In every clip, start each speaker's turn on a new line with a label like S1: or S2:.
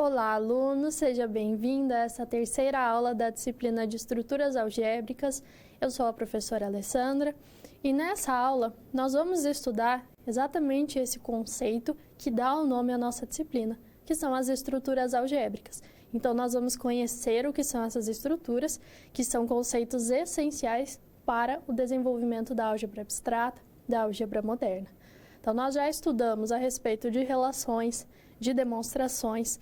S1: Olá, aluno! Seja bem-vindo a essa terceira aula da disciplina de Estruturas Algébricas. Eu sou a professora Alessandra e nessa aula nós vamos estudar exatamente esse conceito que dá o nome à nossa disciplina, que são as estruturas algébricas. Então, nós vamos conhecer o que são essas estruturas, que são conceitos essenciais para o desenvolvimento da álgebra abstrata, da álgebra moderna. Então, nós já estudamos a respeito de relações, de demonstrações,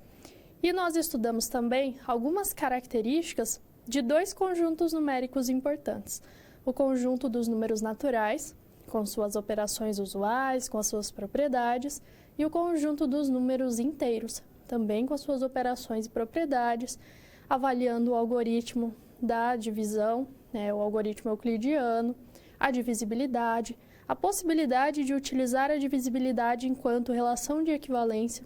S1: e nós estudamos também algumas características de dois conjuntos numéricos importantes. O conjunto dos números naturais, com suas operações usuais, com as suas propriedades, e o conjunto dos números inteiros, também com as suas operações e propriedades, avaliando o algoritmo da divisão, o algoritmo euclidiano, a divisibilidade, a possibilidade de utilizar a divisibilidade enquanto relação de equivalência,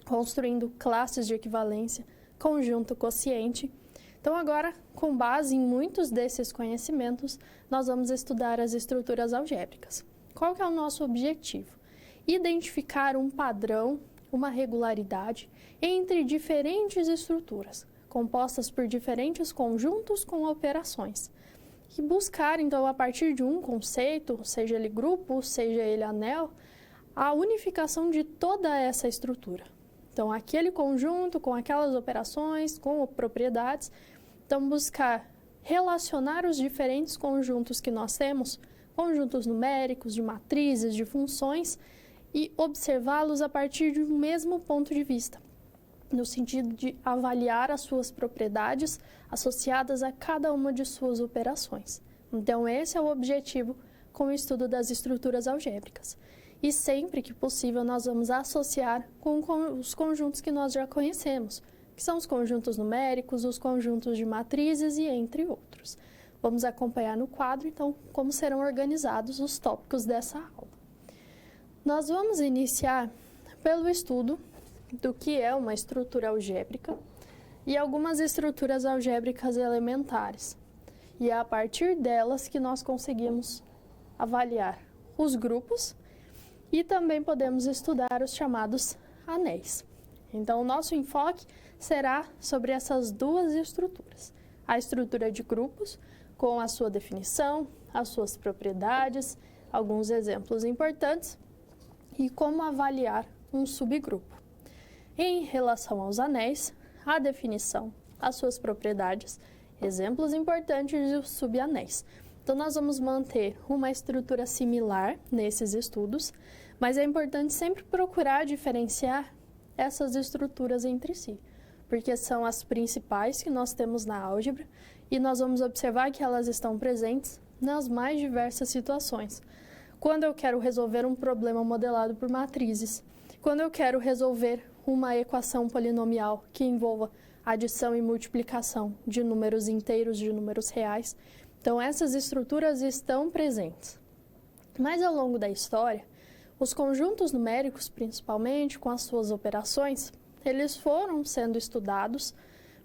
S1: construindo classes de equivalência, conjunto quociente. Então, agora, com base em muitos desses conhecimentos, nós vamos estudar as estruturas algébricas. Qual que é o nosso objetivo? Identificar um padrão, uma regularidade entre diferentes estruturas, compostas por diferentes conjuntos com operações. E buscar, então, a partir de um conceito, seja ele grupo, seja ele anel, a unificação de toda essa estrutura. Então, aquele conjunto com aquelas operações, com propriedades. Então, buscar relacionar os diferentes conjuntos que nós temos, conjuntos numéricos, de matrizes, de funções, e observá-los a partir de um mesmo ponto de vista, no sentido de avaliar as suas propriedades associadas a cada uma de suas operações. Então, esse é o objetivo com o estudo das estruturas algébricas. E sempre que possível, nós vamos associar com os conjuntos que nós já conhecemos, que são os conjuntos numéricos, os conjuntos de matrizes e entre outros. Vamos acompanhar no quadro, então, como serão organizados os tópicos dessa aula. Nós vamos iniciar pelo estudo do que é uma estrutura algébrica e algumas estruturas algébricas elementares. E é a partir delas que nós conseguimos avaliar os grupos e também podemos estudar os chamados anéis. Então, o nosso enfoque será sobre essas duas estruturas. A estrutura de grupos, com a sua definição, as suas propriedades, alguns exemplos importantes, e como avaliar um subgrupo. Em relação aos anéis, a definição, as suas propriedades, exemplos importantes de subanéis. Então, nós vamos manter uma estrutura similar nesses estudos, mas é importante sempre procurar diferenciar essas estruturas entre si, porque são as principais que nós temos na álgebra e nós vamos observar que elas estão presentes nas mais diversas situações. Quando eu quero resolver um problema modelado por matrizes, quando eu quero resolver uma equação polinomial que envolva adição e multiplicação de números inteiros, de números reais. Então, essas estruturas estão presentes. Mas, ao longo da história, os conjuntos numéricos, principalmente com as suas operações, eles foram sendo estudados,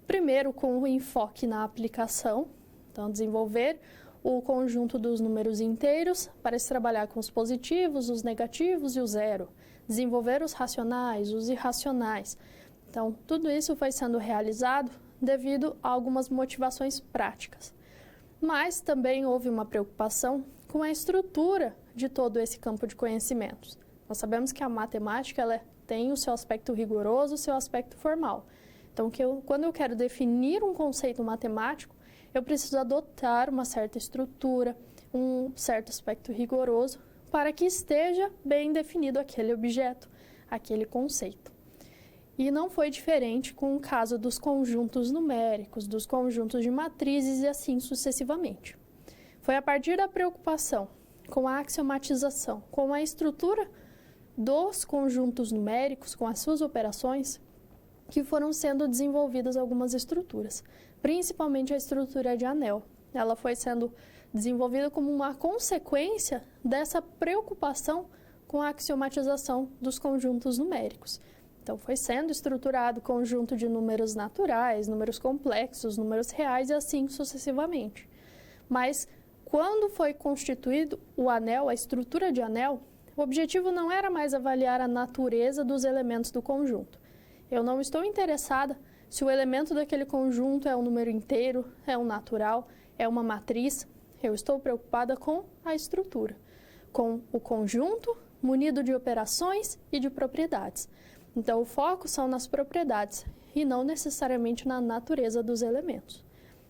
S1: primeiro com o enfoque na aplicação, então, desenvolver o conjunto dos números inteiros para se trabalhar com os positivos, os negativos e o zero, desenvolver os racionais, os irracionais. Então, tudo isso foi sendo realizado devido a algumas motivações práticas. Mas também houve uma preocupação com a estrutura de todo esse campo de conhecimentos. Nós sabemos que a matemática ela tem o seu aspecto rigoroso, o seu aspecto formal. Então, quando eu quero definir um conceito matemático, eu preciso adotar uma certa estrutura, um certo aspecto rigoroso, para que esteja bem definido aquele objeto, aquele conceito. E não foi diferente com o caso dos conjuntos numéricos, dos conjuntos de matrizes e assim sucessivamente. Foi a partir da preocupação com a axiomatização, com a estrutura dos conjuntos numéricos, com as suas operações, que foram sendo desenvolvidas algumas estruturas, principalmente a estrutura de anel. Ela foi sendo desenvolvida como uma consequência dessa preocupação com a axiomatização dos conjuntos numéricos. Então, foi sendo estruturado conjunto de números naturais, números complexos, números reais e assim sucessivamente. Mas, quando foi constituído o anel, a estrutura de anel, o objetivo não era mais avaliar a natureza dos elementos do conjunto, Eu não estou interessada se o elemento daquele conjunto é um número inteiro, é um natural, é uma matriz. Eu estou preocupada com a estrutura, com o conjunto munido de operações e de propriedades. Então, o foco são nas propriedades e não necessariamente na natureza dos elementos.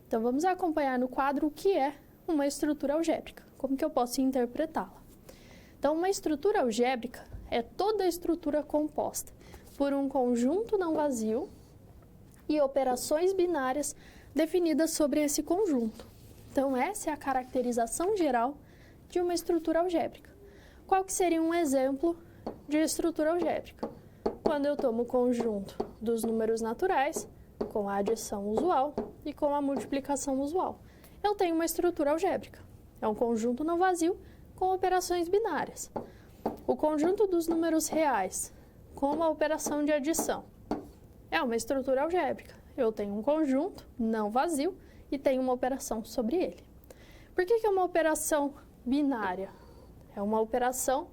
S1: Então, vamos acompanhar no quadro o que é uma estrutura algébrica, como que eu posso interpretá-la. Então, uma estrutura algébrica é toda a estrutura composta por um conjunto não vazio e operações binárias definidas sobre esse conjunto. Então, essa é a caracterização geral de uma estrutura algébrica. Qual que seria um exemplo de estrutura algébrica? Quando eu tomo o conjunto dos números naturais, com a adição usual e com a multiplicação usual, eu tenho uma estrutura algébrica. É um conjunto não vazio com operações binárias. O conjunto dos números reais com a operação de adição é uma estrutura algébrica. Eu tenho um conjunto não vazio e tenho uma operação sobre ele. Por que é uma operação binária? É uma operação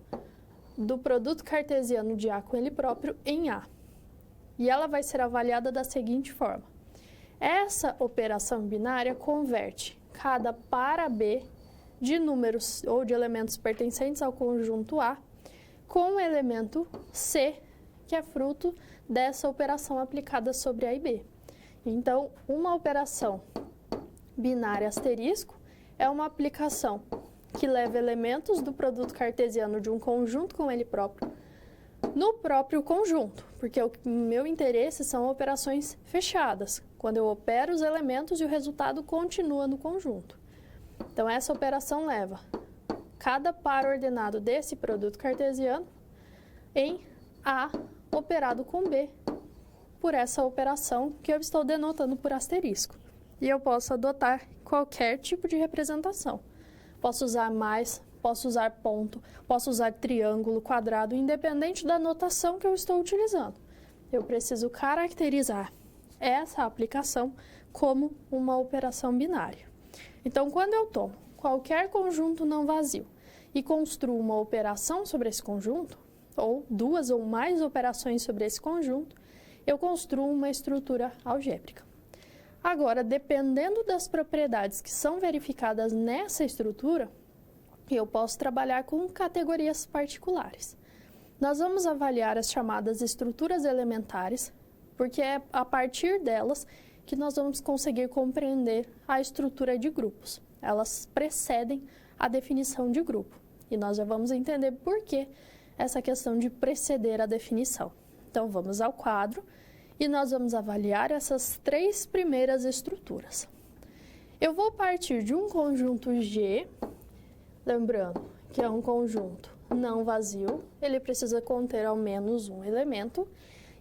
S1: do produto cartesiano de A com ele próprio em A. E ela vai ser avaliada da seguinte forma. Essa operação binária converte cada par AB de números ou de elementos pertencentes ao conjunto A com o elemento C, que é fruto dessa operação aplicada sobre A e B. Então, uma operação binária asterisco é uma aplicação que leva elementos do produto cartesiano de um conjunto com ele próprio no próprio conjunto, porque o meu interesse são operações fechadas, quando eu opero os elementos e o resultado continua no conjunto. Então, essa operação leva cada par ordenado desse produto cartesiano em A operado com B, por essa operação que eu estou denotando por asterisco. E eu posso adotar qualquer tipo de representação. Posso usar mais, posso usar ponto, posso usar triângulo, quadrado, independente da notação que eu estou utilizando. Eu preciso caracterizar essa aplicação como uma operação binária. Então, quando eu tomo qualquer conjunto não vazio e construo uma operação sobre esse conjunto, ou duas ou mais operações sobre esse conjunto, eu construo uma estrutura algébrica. Agora, dependendo das propriedades que são verificadas nessa estrutura, eu posso trabalhar com categorias particulares. Nós vamos avaliar as chamadas estruturas elementares, porque é a partir delas que nós vamos conseguir compreender a estrutura de grupos. Elas precedem a definição de grupo. E nós já vamos entender por que essa questão de preceder a definição. Então, vamos ao quadro e nós vamos avaliar essas três primeiras estruturas. Eu vou partir de um conjunto G, lembrando que é um conjunto não vazio, ele precisa conter ao menos um elemento,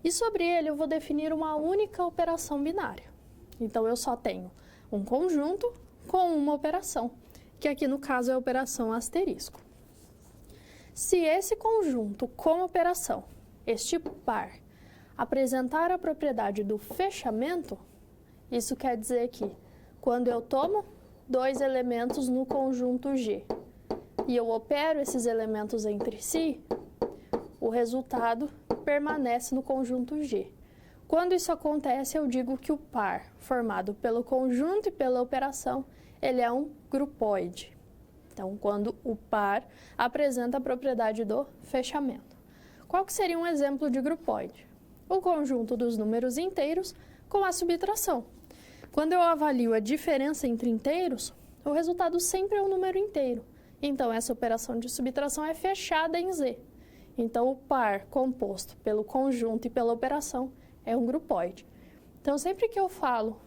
S1: e sobre ele eu vou definir uma única operação binária. Então, eu só tenho um conjunto com uma operação, que aqui no caso é a operação asterisco. Se esse conjunto com operação, este par, apresentar a propriedade do fechamento, isso quer dizer que quando eu tomo dois elementos no conjunto G e eu opero esses elementos entre si, o resultado permanece no conjunto G. Quando isso acontece, eu digo que o par formado pelo conjunto e pela operação, ele é um grupóide. Então, quando o par apresenta a propriedade do fechamento. Qual que seria um exemplo de grupóide? O conjunto dos números inteiros com a subtração. Quando eu avalio a diferença entre inteiros, o resultado sempre é um número inteiro. Então, essa operação de subtração é fechada em Z. Então, o par composto pelo conjunto e pela operação é um grupóide. Então, sempre que eu falo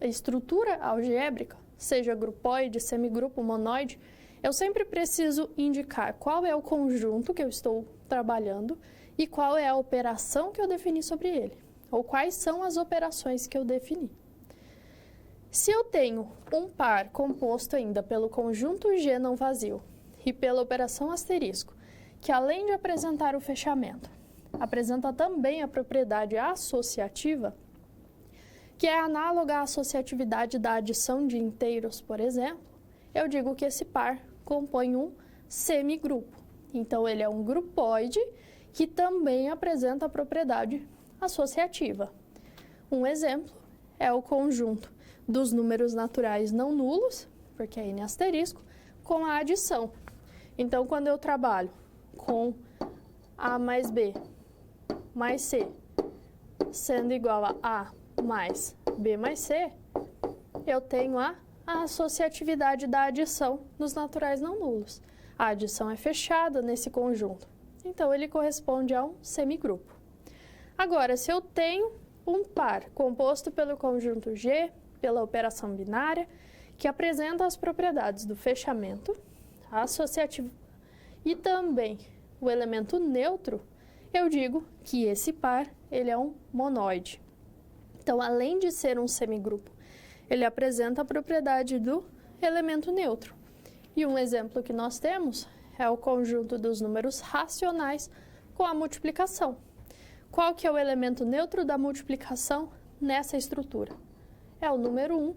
S1: estrutura algébrica, seja grupóide, semigrupo, monoide, eu sempre preciso indicar qual é o conjunto que eu estou trabalhando e qual é a operação que eu defini sobre ele, ou quais são as operações que eu defini. Se eu tenho um par composto ainda pelo conjunto G não vazio e pela operação asterisco, que além de apresentar o fechamento, apresenta também a propriedade associativa, que é análoga à associatividade da adição de inteiros, por exemplo, eu digo que esse par compõe um semigrupo. Então, ele é um grupóide que também apresenta a propriedade associativa. Um exemplo é o conjunto dos números naturais não nulos, porque é N asterisco, com a adição. Então, quando eu trabalho com A mais B mais C sendo igual a A mais B mais C, eu tenho a associatividade da adição dos naturais não nulos. A adição é fechada nesse conjunto, então ele corresponde a um semigrupo. Agora, se eu tenho um par composto pelo conjunto G, pela operação binária, que apresenta as propriedades do fechamento, associativo e também o elemento neutro, eu digo que esse par ele é um monoide. Então, além de ser um semigrupo, ele apresenta a propriedade do elemento neutro. E um exemplo que nós temos é o conjunto dos números racionais com a multiplicação. Qual que é o elemento neutro da multiplicação nessa estrutura? É o número 1,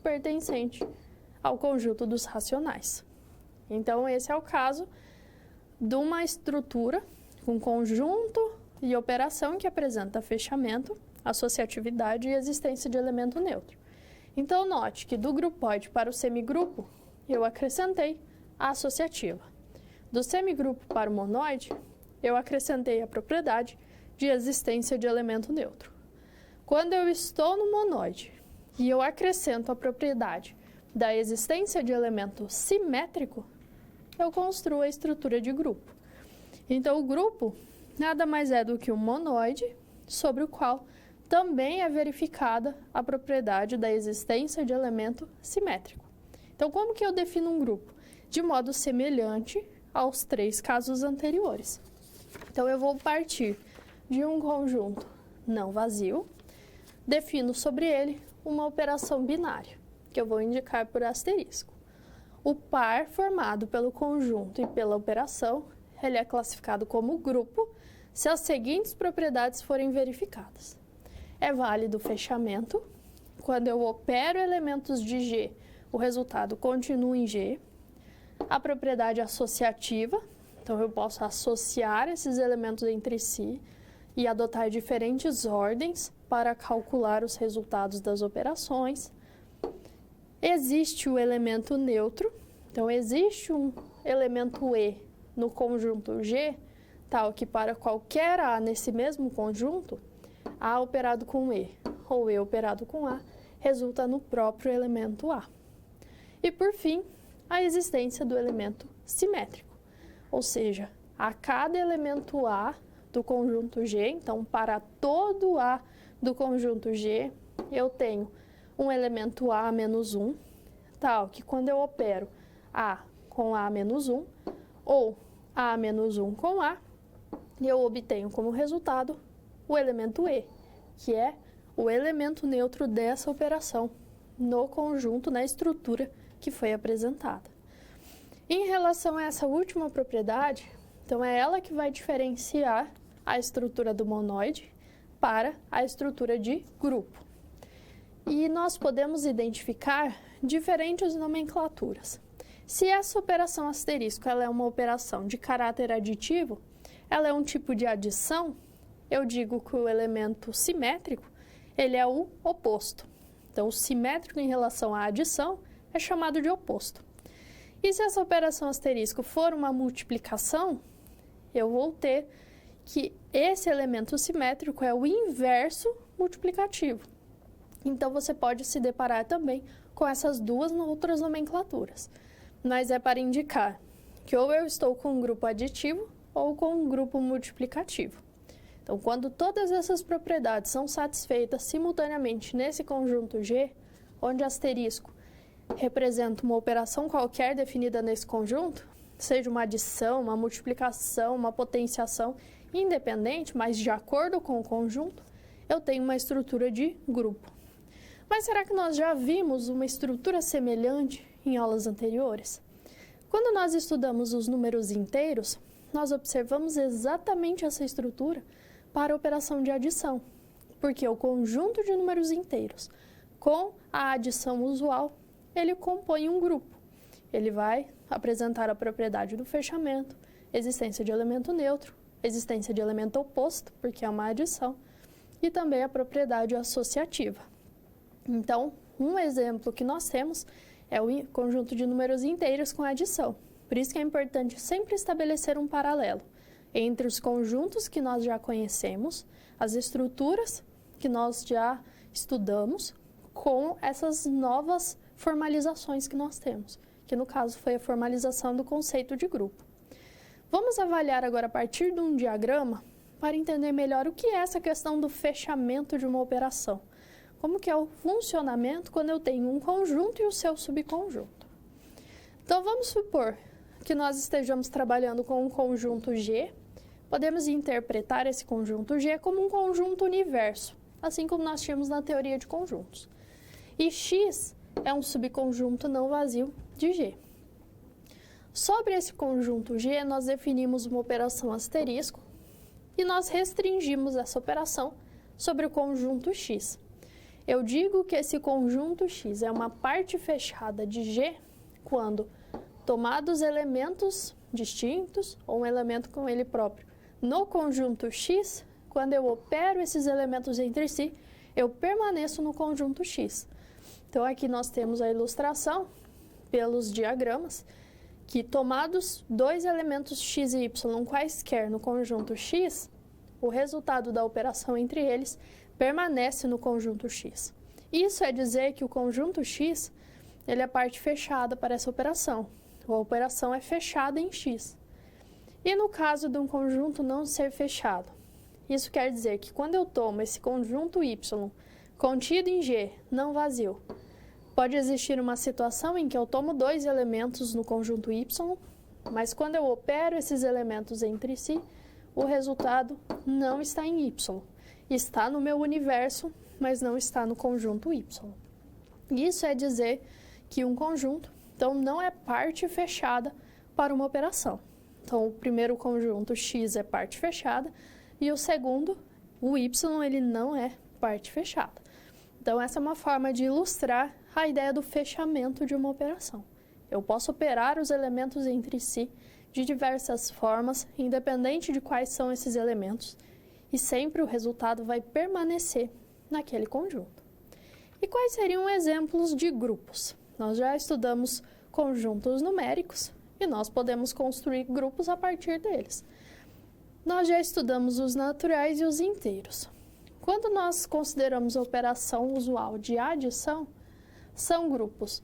S1: pertencente ao conjunto dos racionais. Então, esse é o caso de uma estrutura com conjunto e operação que apresenta fechamento, associatividade e existência de elemento neutro. Então, note que do grupoide para o semigrupo, eu acrescentei a associativa. Do semigrupo para o monoide, eu acrescentei a propriedade de existência de elemento neutro. Quando eu estou no monoide e eu acrescento a propriedade da existência de elemento simétrico, eu construo a estrutura de grupo. Então, o grupo nada mais é do que um monoide sobre o qual também é verificada a propriedade da existência de elemento simétrico. Então, como que eu defino um grupo? De modo semelhante aos 3 casos anteriores. Então, eu vou partir de um conjunto não vazio, defino sobre ele uma operação binária, que eu vou indicar por asterisco. O par formado pelo conjunto e pela operação, ele é classificado como grupo se as seguintes propriedades forem verificadas. É válido o fechamento. Quando eu opero elementos de G, o resultado continua em G. A propriedade associativa, então eu posso associar esses elementos entre si e adotar diferentes ordens para calcular os resultados das operações. Existe o elemento neutro, então existe um elemento E no conjunto G, tal que para qualquer A nesse mesmo conjunto, A operado com E ou E operado com A resulta no próprio elemento A. E por fim, a existência do elemento simétrico, ou seja, a cada elemento A do conjunto G, então para todo A do conjunto G, eu tenho um elemento A menos 1, tal que quando eu opero A com A menos 1, ou A menos 1 com A, eu obtenho como resultado o elemento E, que é o elemento neutro dessa operação no conjunto, na estrutura que foi apresentada. Em relação a essa última propriedade, então é ela que vai diferenciar a estrutura do monoide para a estrutura de grupo. E nós podemos identificar diferentes nomenclaturas. Se essa operação asterisco ela é uma operação de caráter aditivo, ela é um tipo de adição, eu digo que o elemento simétrico ele é o oposto. Então, o simétrico em relação à adição é chamado de oposto. E se essa operação asterisco for uma multiplicação, eu vou ter que esse elemento simétrico é o inverso multiplicativo. Então, você pode se deparar também com essas duas outras nomenclaturas. Mas é para indicar que ou eu estou com um grupo aditivo ou com um grupo multiplicativo. Então, quando todas essas propriedades são satisfeitas simultaneamente nesse conjunto G, onde asterisco representa uma operação qualquer definida nesse conjunto, seja uma adição, uma multiplicação, uma potenciação independente, mas de acordo com o conjunto, eu tenho uma estrutura de grupo. Mas será que nós já vimos uma estrutura semelhante em aulas anteriores? Quando nós estudamos os números inteiros, nós observamos exatamente essa estrutura para a operação de adição, porque o conjunto de números inteiros com a adição usual, ele compõe um grupo. Ele vai apresentar a propriedade do fechamento, existência de elemento neutro, existência de elemento oposto, porque é uma adição, e também a propriedade associativa. Então, um exemplo que nós temos é o conjunto de números inteiros com adição. Por isso que é importante sempre estabelecer um paralelo entre os conjuntos que nós já conhecemos, as estruturas que nós já estudamos, com essas novas formalizações que nós temos, que no caso foi a formalização do conceito de grupo. Vamos avaliar agora a partir de um diagrama para entender melhor o que é essa questão do fechamento de uma operação. Como que é o funcionamento quando eu tenho um conjunto e o seu subconjunto. Então, vamos supor que nós estejamos trabalhando com um conjunto G, podemos interpretar esse conjunto G como um conjunto universo, assim como nós tínhamos na teoria de conjuntos. E X é um subconjunto não vazio de G. Sobre esse conjunto G, nós definimos uma operação asterisco e nós restringimos essa operação sobre o conjunto X. Eu digo que esse conjunto X é uma parte fechada de G quando, tomados elementos distintos ou um elemento com ele próprio, no conjunto X, quando eu opero esses elementos entre si, eu permaneço no conjunto X. Então, aqui nós temos a ilustração pelos diagramas, que tomados dois elementos x e y quaisquer no conjunto X, o resultado da operação entre eles permanece no conjunto X. Isso é dizer que o conjunto X ele é parte fechada para essa operação. A operação é fechada em X. E no caso de um conjunto não ser fechado, isso quer dizer que quando eu tomo esse conjunto Y contido em G, não vazio, pode existir uma situação em que eu tomo dois elementos no conjunto Y, mas quando eu opero esses elementos entre si, o resultado não está em Y. Está no meu universo, mas não está no conjunto Y. Isso é dizer que um conjunto, então, não é parte fechada para uma operação. Então, o primeiro conjunto X é parte fechada e o segundo, o Y, ele não é parte fechada. Então, essa é uma forma de ilustrar a ideia do fechamento de uma operação. Eu posso operar os elementos entre si de diversas formas, independente de quais são esses elementos, e sempre o resultado vai permanecer naquele conjunto. E quais seriam exemplos de grupos? Nós já estudamos conjuntos numéricos e nós podemos construir grupos a partir deles. Nós já estudamos os naturais e os inteiros. Quando nós consideramos a operação usual de adição, são grupos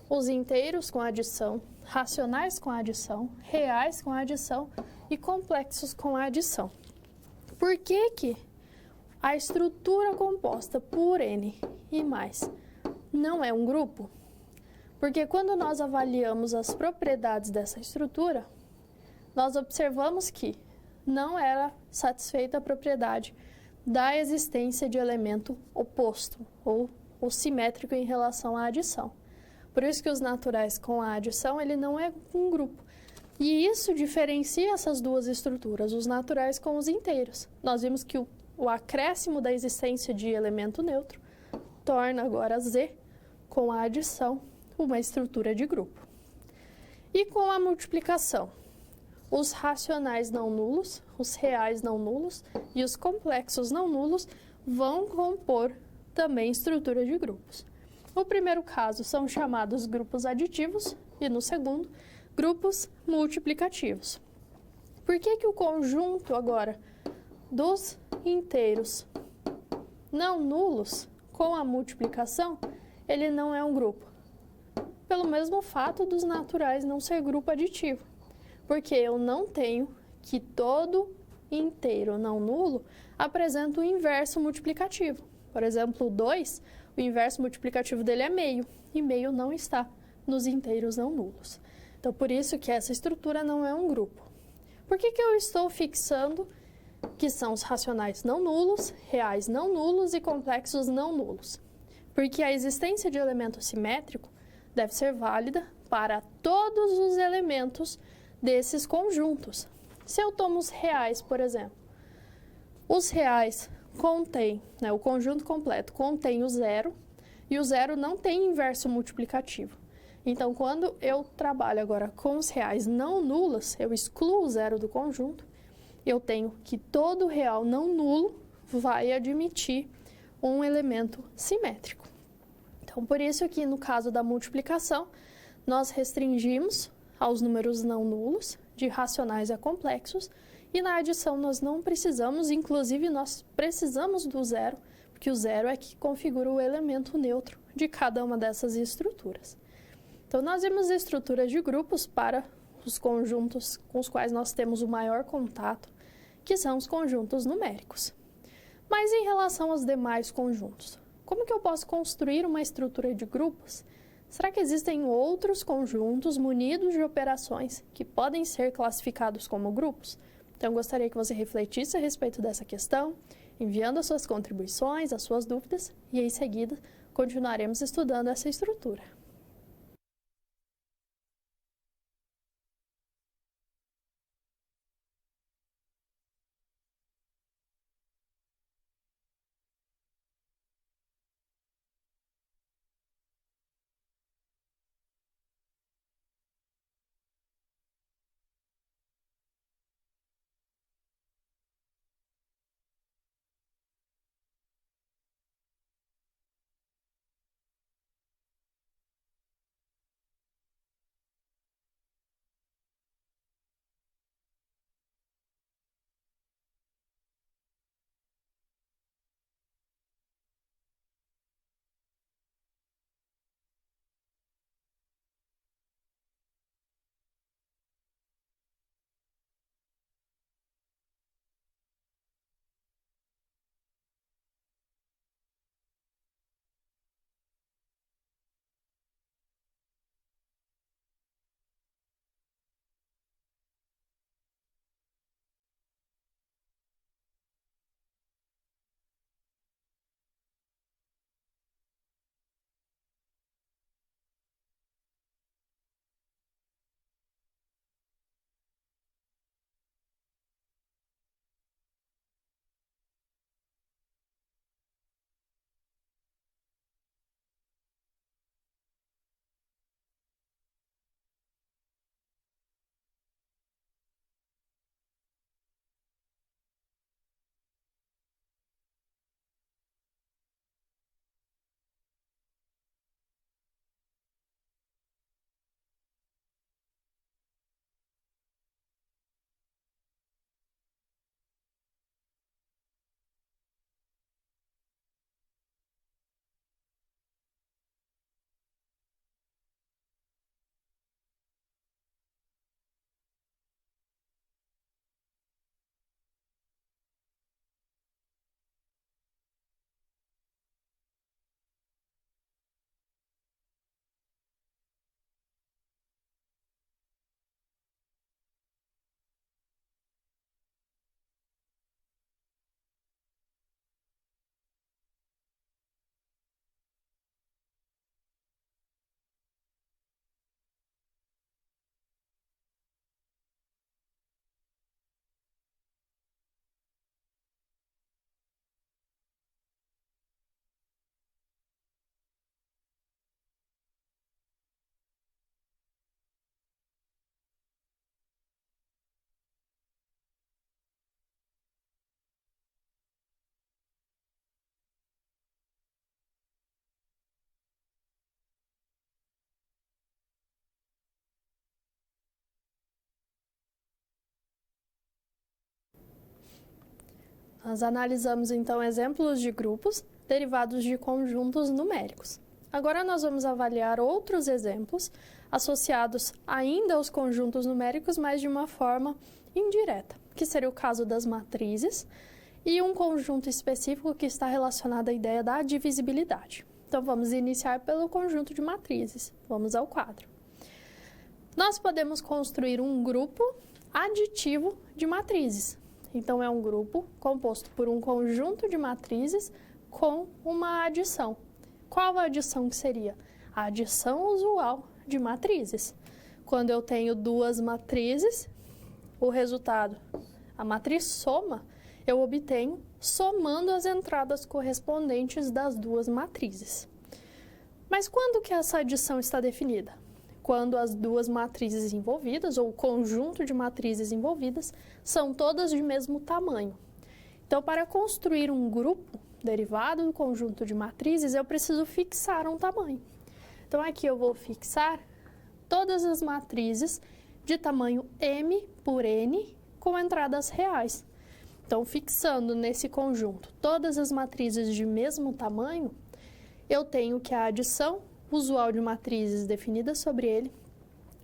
S1: os inteiros com adição, racionais com adição, reais com adição e complexos com adição. Por que a estrutura composta por N e mais não é um grupo? Porque quando nós avaliamos as propriedades dessa estrutura, nós observamos que não era satisfeita a propriedade da existência de elemento oposto ou simétrico em relação à adição. Por isso que os naturais com a adição, ele não é um grupo. E isso diferencia essas duas estruturas, os naturais com os inteiros. Nós vimos que o acréscimo da existência de elemento neutro torna agora Z, com a adição, uma estrutura de grupo. E com a multiplicação? Os racionais não nulos, os reais não nulos e os complexos não nulos vão compor também estrutura de grupos. No primeiro caso, são chamados grupos aditivos e no segundo, grupos multiplicativos. Por que o conjunto agora dos inteiros não nulos com a multiplicação, ele não é um grupo? Pelo mesmo fato dos naturais não ser grupo aditivo. Porque eu não tenho que todo inteiro não nulo apresenta o inverso multiplicativo. Por exemplo, o 2, o inverso multiplicativo dele é meio, e meio não está nos inteiros não nulos. Então, por isso que essa estrutura não é um grupo. Por que eu estou fixando que são os racionais não nulos, reais não nulos e complexos não nulos? Porque a existência de elemento simétrico deve ser válida para todos os elementos desses conjuntos. Se eu tomo os reais, por exemplo, os reais contêm, o conjunto completo contém o zero, e o zero não tem inverso multiplicativo. Então, quando eu trabalho agora com os reais não nulos, eu excluo o zero do conjunto, eu tenho que todo real não nulo vai admitir um elemento simétrico. Então, por isso que no caso da multiplicação, nós restringimos aos números não nulos, de racionais a complexos, e na adição nós não precisamos, inclusive nós precisamos do zero, porque o zero é que configura o elemento neutro de cada uma dessas estruturas. Então, nós vimos estruturas de grupos para os conjuntos com os quais nós temos o maior contato, que são os conjuntos numéricos. Mas em relação aos demais conjuntos, como que eu posso construir uma estrutura de grupos? Será que existem outros conjuntos munidos de operações que podem ser classificados como grupos? Então, eu gostaria que você refletisse a respeito dessa questão, enviando as suas contribuições, as suas dúvidas, e em seguida continuaremos estudando essa estrutura. Nós analisamos, então, exemplos de grupos derivados de conjuntos numéricos. Agora, nós vamos avaliar outros exemplos associados ainda aos conjuntos numéricos, mas de uma forma indireta, que seria o caso das matrizes, e um conjunto específico que está relacionado à ideia da divisibilidade. Então, vamos iniciar pelo conjunto de matrizes. Vamos ao quadro. Nós podemos construir um grupo aditivo de matrizes. Então, é um grupo composto por um conjunto de matrizes com uma adição. Qual a adição que seria? A adição usual de matrizes. Quando eu tenho duas matrizes, o resultado, a matriz soma, eu obtenho somando as entradas correspondentes das duas matrizes. Mas quando que essa adição está definida? Quando as duas matrizes envolvidas, ou o conjunto de matrizes envolvidas, são todas de mesmo tamanho. Então, para construir um grupo derivado do conjunto de matrizes, eu preciso fixar um tamanho. Então, aqui eu vou fixar todas as matrizes de tamanho M por N com entradas reais. Então, fixando nesse conjunto todas as matrizes de mesmo tamanho, eu tenho que a adição usual de matrizes definida sobre ele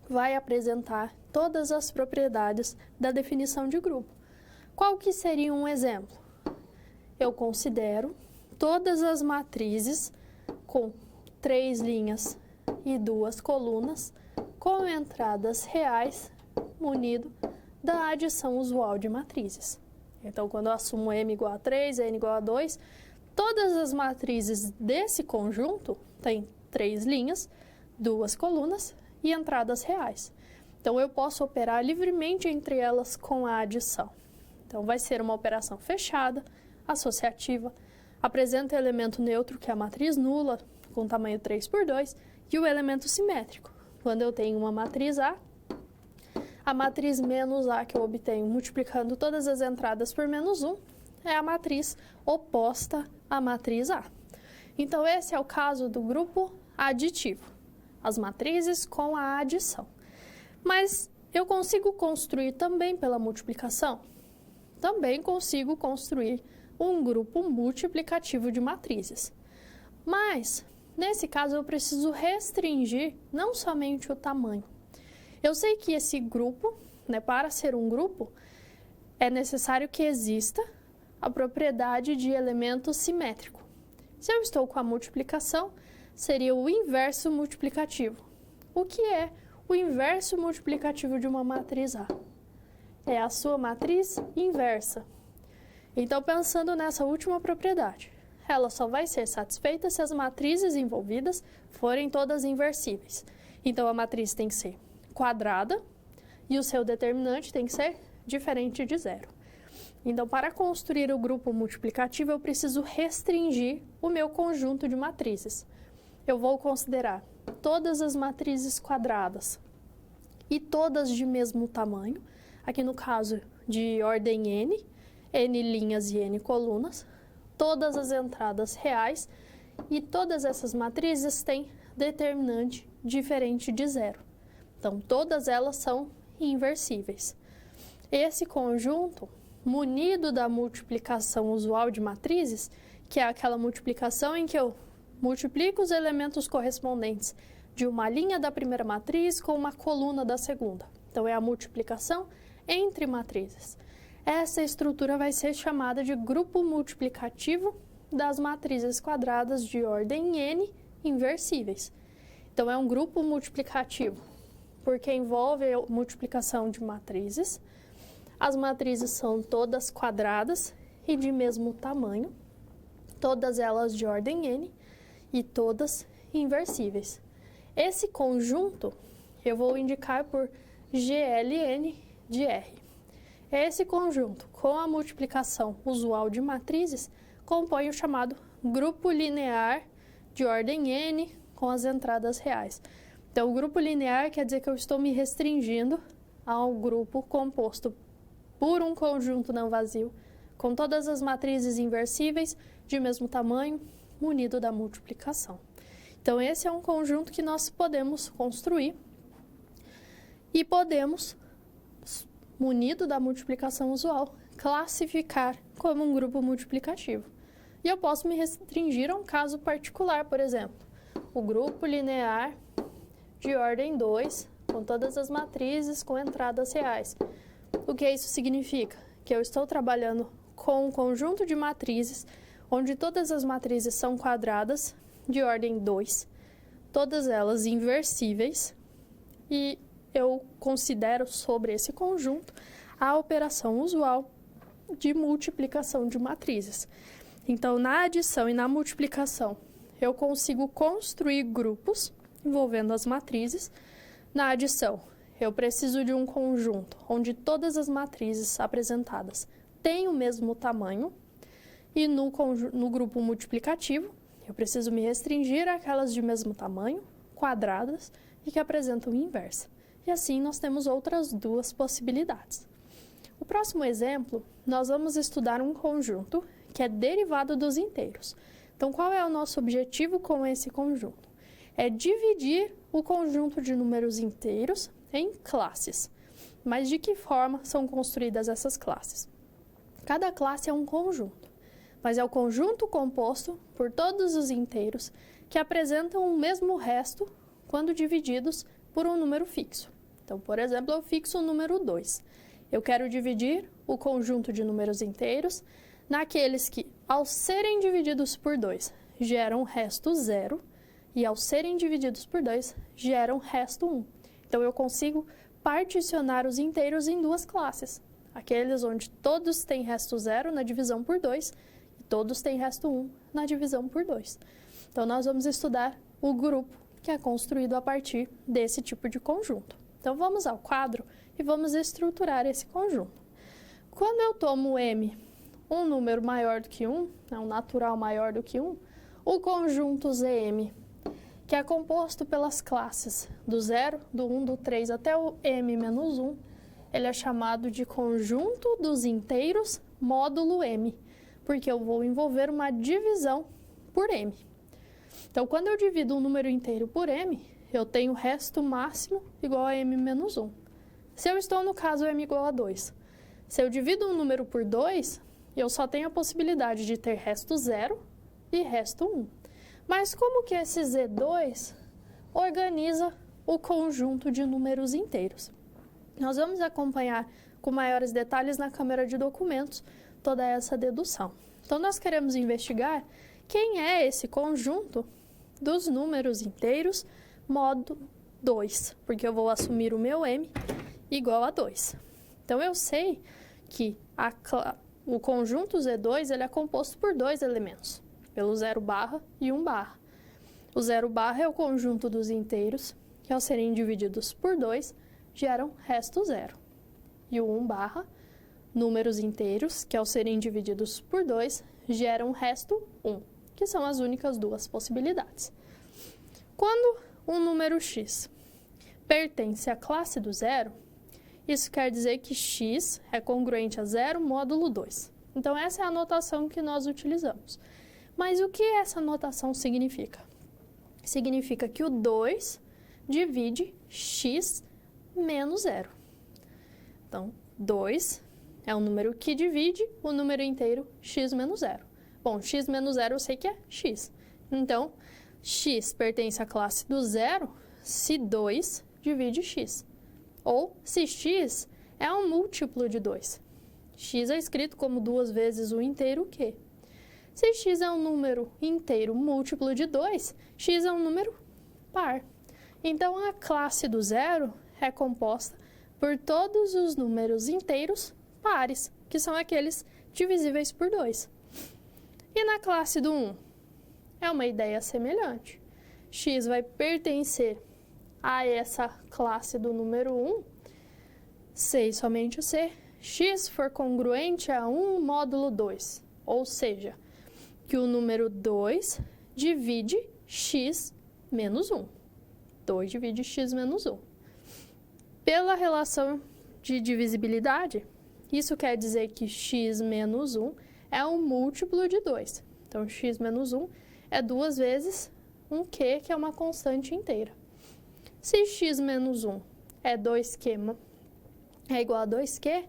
S1: vai apresentar todas as propriedades da definição de grupo. Qual que seria um exemplo? Eu considero todas as matrizes com 3 linhas e 2 colunas com entradas reais munido da adição usual de matrizes. Então, quando eu assumo M igual a 3, N igual a 2, todas as matrizes desse conjunto têm 3 linhas, 2 colunas e entradas reais. Então, eu posso operar livremente entre elas com a adição. Então, vai ser uma operação fechada, associativa, apresenta o elemento neutro, que é a matriz nula, com tamanho 3 por 2, e o elemento simétrico. Quando eu tenho uma matriz a matriz menos A que eu obtenho multiplicando todas as entradas por menos 1 é a matriz oposta à matriz A. Então, esse é o caso do grupo aditivo, as matrizes com a adição. Mas eu consigo construir também pela multiplicação? Também consigo construir um grupo multiplicativo de matrizes. Mas, nesse caso, eu preciso restringir não somente o tamanho. Eu sei que esse grupo, para ser um grupo, é necessário que exista a propriedade de elemento simétrico. Se eu estou com a multiplicação, seria o inverso multiplicativo. O que é o inverso multiplicativo de uma matriz A? É a sua matriz inversa. Então, pensando nessa última propriedade, ela só vai ser satisfeita se as matrizes envolvidas forem todas inversíveis. Então, a matriz tem que ser quadrada e o seu determinante tem que ser diferente de zero. Então, para construir o grupo multiplicativo, eu preciso restringir o meu conjunto de matrizes. Eu vou considerar todas as matrizes quadradas e todas de mesmo tamanho, aqui no caso de ordem N, N linhas e N colunas, todas as entradas reais, e todas essas matrizes têm determinante diferente de zero. Então, todas elas são inversíveis. Esse conjunto, munido da multiplicação usual de matrizes, que é aquela multiplicação em que eu multiplico os elementos correspondentes de uma linha da primeira matriz com uma coluna da segunda. Então, é a multiplicação entre matrizes. Essa estrutura vai ser chamada de grupo multiplicativo das matrizes quadradas de ordem N inversíveis. Então, é um grupo multiplicativo, porque envolve a multiplicação de matrizes. As matrizes são todas quadradas e de mesmo tamanho, todas elas de ordem N e todas inversíveis. Esse conjunto eu vou indicar por GLN de R. Esse conjunto, com a multiplicação usual de matrizes, compõe o chamado grupo linear de ordem N com as entradas reais. Então, o grupo linear quer dizer que eu estou me restringindo ao grupo composto por um conjunto não vazio, com todas as matrizes inversíveis de mesmo tamanho, munido da multiplicação. Então, esse é um conjunto que nós podemos construir e podemos, munido da multiplicação usual, classificar como um grupo multiplicativo. E eu posso me restringir a um caso particular, por exemplo, o grupo linear de ordem 2, com todas as matrizes com entradas reais. O que isso significa? Que eu estou trabalhando com um conjunto de matrizes, onde todas as matrizes são quadradas, de ordem 2, todas elas inversíveis, e eu considero sobre esse conjunto a operação usual de multiplicação de matrizes. Então, na adição e na multiplicação, eu consigo construir grupos envolvendo as matrizes. Na adição, eu preciso de um conjunto onde todas as matrizes apresentadas têm o mesmo tamanho, e no grupo multiplicativo, eu preciso me restringir àquelas de mesmo tamanho, quadradas e que apresentam inversa. E assim nós temos outras duas possibilidades. O próximo exemplo, nós vamos estudar um conjunto que é derivado dos inteiros. Então, qual é o nosso objetivo com esse conjunto? É dividir o conjunto de números inteiros em classes. Mas de que forma são construídas essas classes? Cada classe é um conjunto, mas é o conjunto composto por todos os inteiros que apresentam o mesmo resto quando divididos por um número fixo. Então, por exemplo, eu fixo o número 2. Eu quero dividir o conjunto de números inteiros naqueles que, ao serem divididos por 2, geram resto 0, e ao serem divididos por 2, geram resto 1. Então, eu consigo particionar os inteiros em duas classes. Aqueles onde todos têm resto 0 na divisão por 2 e todos têm resto 1 na divisão por 2. Então, nós vamos estudar o grupo que é construído a partir desse tipo de conjunto. Então, vamos ao quadro e vamos estruturar esse conjunto. Quando eu tomo M, um número maior do que 1, um natural maior do que 1, o conjunto ZM, que é composto pelas classes do 0, do 1, do 3 até o M-1, ele é chamado de conjunto dos inteiros módulo M, porque eu vou envolver uma divisão por M. Então, quando eu divido um número inteiro por M, eu tenho resto máximo igual a M-1. Se eu estou no caso M igual a 2, se eu divido um número por 2, eu só tenho a possibilidade de ter resto 0 e resto 1. Mas como que esse Z2 organiza o conjunto de números inteiros? Nós vamos acompanhar com maiores detalhes na câmera de documentos toda essa dedução. Então, nós queremos investigar quem é esse conjunto dos números inteiros modo 2, porque eu vou assumir o meu M igual a 2. Então, eu sei que o conjunto Z2 ele é composto por dois elementos, pelo 0 barra e 1 barra. O 0 barra é o conjunto dos inteiros, que ao serem divididos por 2, geram resto 0. E o 1 barra, números inteiros, que ao serem divididos por 2, geram resto 1, que são as únicas duas possibilidades. Quando um número x pertence à classe do 0, isso quer dizer que x é congruente a 0 módulo 2. Então, essa é a notação que nós utilizamos. Mas o que essa notação significa? Significa que o 2 divide x menos 0. Então, 2 é um número que divide o número inteiro x menos 0. Bom, x menos 0 eu sei que é x. Então, x pertence à classe do 0 se 2 divide x. Ou se x é um múltiplo de 2. X é escrito como 2 vezes o inteiro Q. Se x é um número inteiro múltiplo de 2, x é um número par. Então, a classe do 0 é composta por todos os números inteiros pares, que são aqueles divisíveis por 2. E na classe do 1? É uma ideia semelhante. X vai pertencer a essa classe do número 1, C e somente o C, x for congruente a 1 módulo 2, ou seja, que o número 2 divide x menos 1. 2 divide x menos 1. Pela relação de divisibilidade, isso quer dizer que x menos 1 é um múltiplo de 2. Então, x menos 1 é 2 vezes um q, que é uma constante inteira. Se x menos 1 é 2q é igual a 2q,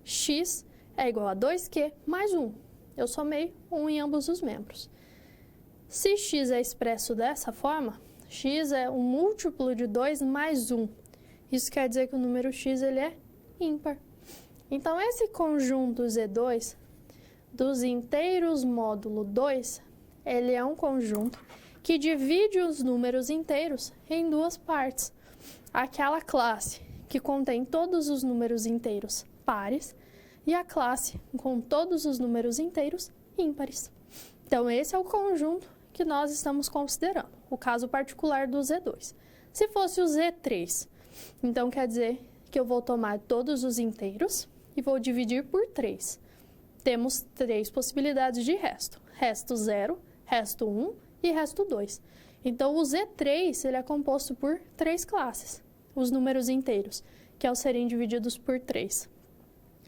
S1: x é igual a 2q mais 1. Eu somei 1 em ambos os membros. Se x é expresso dessa forma, x é um múltiplo de 2 mais 1. Isso quer dizer que o número x ele é ímpar. Então, esse conjunto Z2 dos inteiros módulo 2, ele é um conjunto que divide os números inteiros em duas partes. Aquela classe que contém todos os números inteiros pares e a classe com todos os números inteiros ímpares. Então, esse é o conjunto que nós estamos considerando, o caso particular do Z2. Se fosse o Z3, então quer dizer que eu vou tomar todos os inteiros e vou dividir por 3. Temos 3 possibilidades de resto. Resto 0, resto 1 e resto 2. Então, o Z3 ele é composto por 3 classes. Os números inteiros, que ao serem divididos por 3,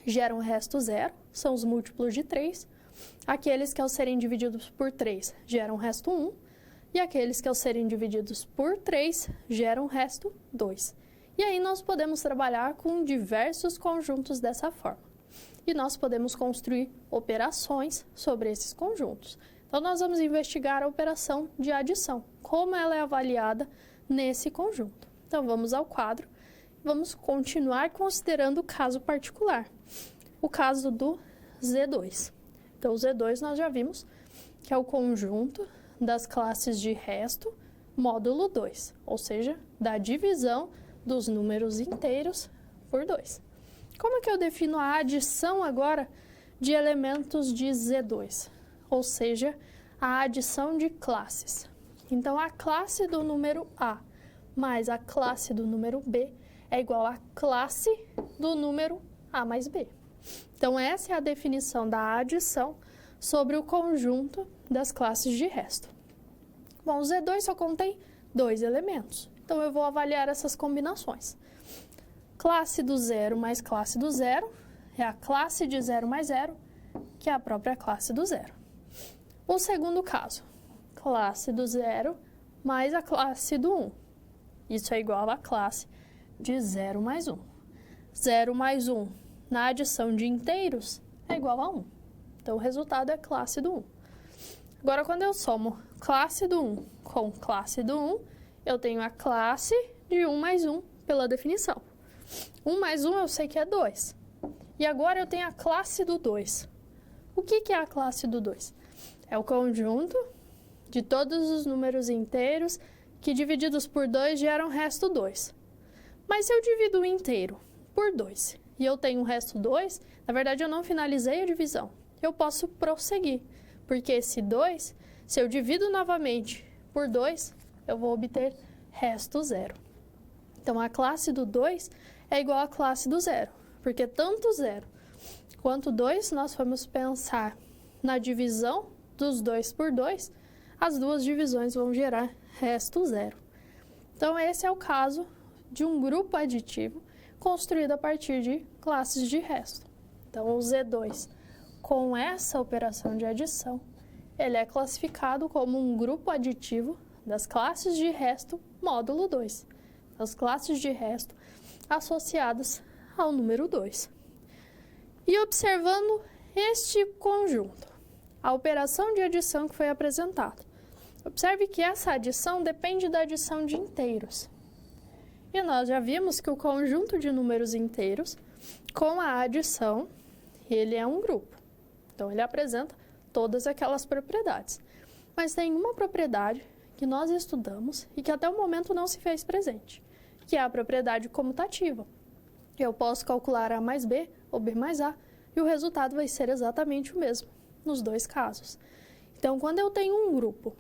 S1: geram resto zero, são os múltiplos de 3. Aqueles que ao serem divididos por 3 geram resto 1. E aqueles que ao serem divididos por 3 geram resto 2. E aí nós podemos trabalhar com diversos conjuntos dessa forma. E nós podemos construir operações sobre esses conjuntos. Então, nós vamos investigar a operação de adição, como ela é avaliada nesse conjunto. Então, vamos ao quadro. Vamos continuar considerando o caso particular, o caso do Z2. Então, o Z2 nós já vimos que é o conjunto das classes de resto módulo 2, ou seja, da divisão dos números inteiros por 2. Como é que eu defino a adição agora de elementos de Z2? Ou seja, a adição de classes. Então, a classe do número A mais a classe do número B é igual à classe do número A mais B. Então, essa é a definição da adição sobre o conjunto das classes de resto. Bom, o Z2 só contém 2 elementos, então eu vou avaliar essas combinações. Classe do zero mais classe do zero é a classe de 0 mais 0, que é a própria classe do zero. O segundo caso, classe do zero mais a classe do 1. Isso é igual à classe de 0 mais 1. 0 mais 1 na adição de inteiros é igual a 1. Então, o resultado é classe do 1. Agora, quando eu somo classe do 1 com classe do 1, eu tenho a classe de 1 mais 1 pela definição. 1 mais 1 eu sei que é 2. E agora eu tenho a classe do 2. O que é a classe do 2? É o conjunto de todos os números inteiros que divididos por 2 geram resto 2. Mas se eu divido o inteiro por 2 e eu tenho um resto 2, na verdade eu não finalizei a divisão. Eu posso prosseguir, porque esse 2, se eu divido novamente por 2, eu vou obter resto 0. Então, a classe do 2 é igual à classe do 0, porque tanto 0 quanto 2, nós vamos pensar na divisão dos 2 por 2, as duas divisões vão gerar resto 0. Então, esse é o caso de um grupo aditivo construído a partir de classes de resto. Então, o Z2, com essa operação de adição, ele é classificado como um grupo aditivo das classes de resto módulo 2. As classes de resto associadas ao número 2. E observando este conjunto, a operação de adição que foi apresentada, observe que essa adição depende da adição de inteiros. E nós já vimos que o conjunto de números inteiros, com a adição, ele é um grupo. Então, ele apresenta todas aquelas propriedades. Mas tem uma propriedade que nós estudamos e que até o momento não se fez presente, que é a propriedade comutativa. Eu posso calcular A mais B ou B mais A e o resultado vai ser exatamente o mesmo nos dois casos. Então, quando eu tenho um grupo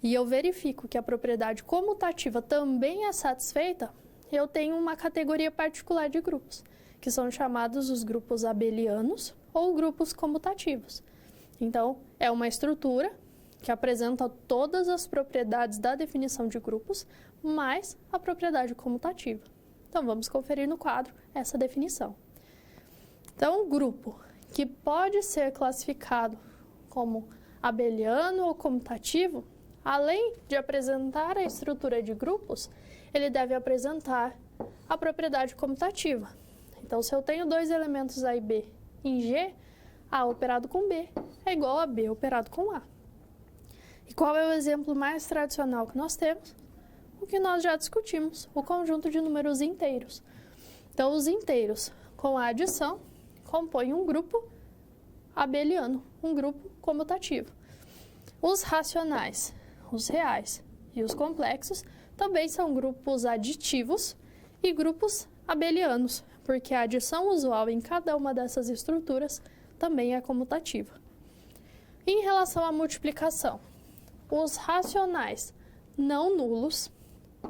S1: e eu verifico que a propriedade comutativa também é satisfeita, eu tenho uma categoria particular de grupos, que são chamados os grupos abelianos ou grupos comutativos. Então, é uma estrutura que apresenta todas as propriedades da definição de grupos, mais a propriedade comutativa. Então, vamos conferir no quadro essa definição. Então, um grupo que pode ser classificado como abeliano ou comutativo, além de apresentar a estrutura de grupos, ele deve apresentar a propriedade comutativa. Então, se eu tenho dois elementos A e B em G, A operado com B é igual a B operado com A. E qual é o exemplo mais tradicional que nós temos? O que nós já discutimos, o conjunto de números inteiros. Então, os inteiros com a adição compõem um grupo abeliano, um grupo comutativo. Os racionais, os reais e os complexos também são grupos aditivos e grupos abelianos, porque a adição usual em cada uma dessas estruturas também é comutativa. Em relação à multiplicação, os racionais não nulos,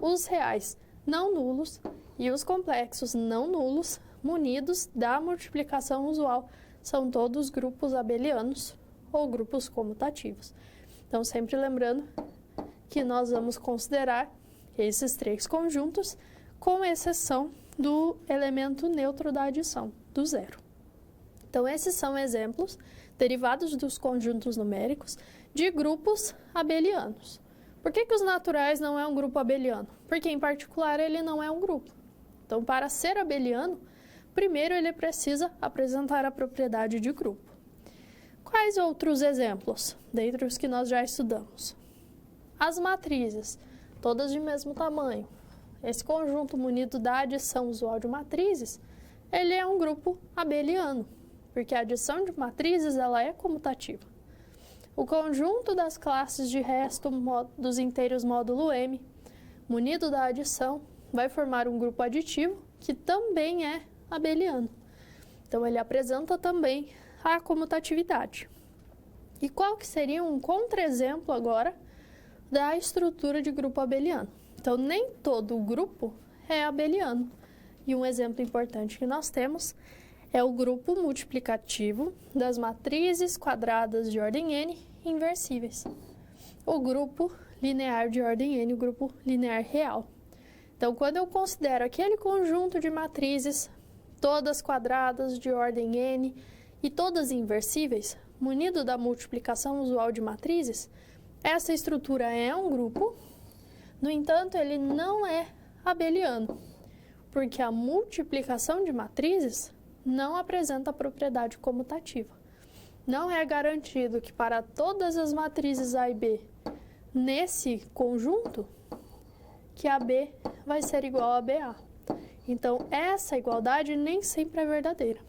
S1: os reais não nulos e os complexos não nulos, munidos da multiplicação usual, são todos grupos abelianos ou grupos comutativos. Então, sempre lembrando que nós vamos considerar esses três conjuntos, com exceção do elemento neutro da adição, do zero. Então, esses são exemplos derivados dos conjuntos numéricos de grupos abelianos. Por que os naturais não é um grupo abeliano? Porque, em particular, ele não é um grupo. Então, para ser abeliano, primeiro ele precisa apresentar a propriedade de grupo. Quais outros exemplos, dentre os que nós já estudamos? As matrizes, todas de mesmo tamanho. Esse conjunto munido da adição usual de matrizes, ele é um grupo abeliano, porque a adição de matrizes ela é comutativa. O conjunto das classes de resto dos inteiros módulo M, munido da adição, vai formar um grupo aditivo que também é abeliano. Então, ele apresenta também a comutatividade. E qual que seria um contra-exemplo agora da estrutura de grupo abeliano? Então, nem todo grupo é abeliano. E um exemplo importante que nós temos é o grupo multiplicativo das matrizes quadradas de ordem n inversíveis. O grupo linear de ordem n, o grupo linear real. Então, quando eu considero aquele conjunto de matrizes, todas quadradas de ordem n e todas inversíveis, munido da multiplicação usual de matrizes, essa estrutura é um grupo. No entanto, ele não é abeliano, porque a multiplicação de matrizes não apresenta propriedade comutativa. Não é garantido que para todas as matrizes A e B nesse conjunto, que AB vai ser igual a BA. Então, essa igualdade nem sempre é verdadeira.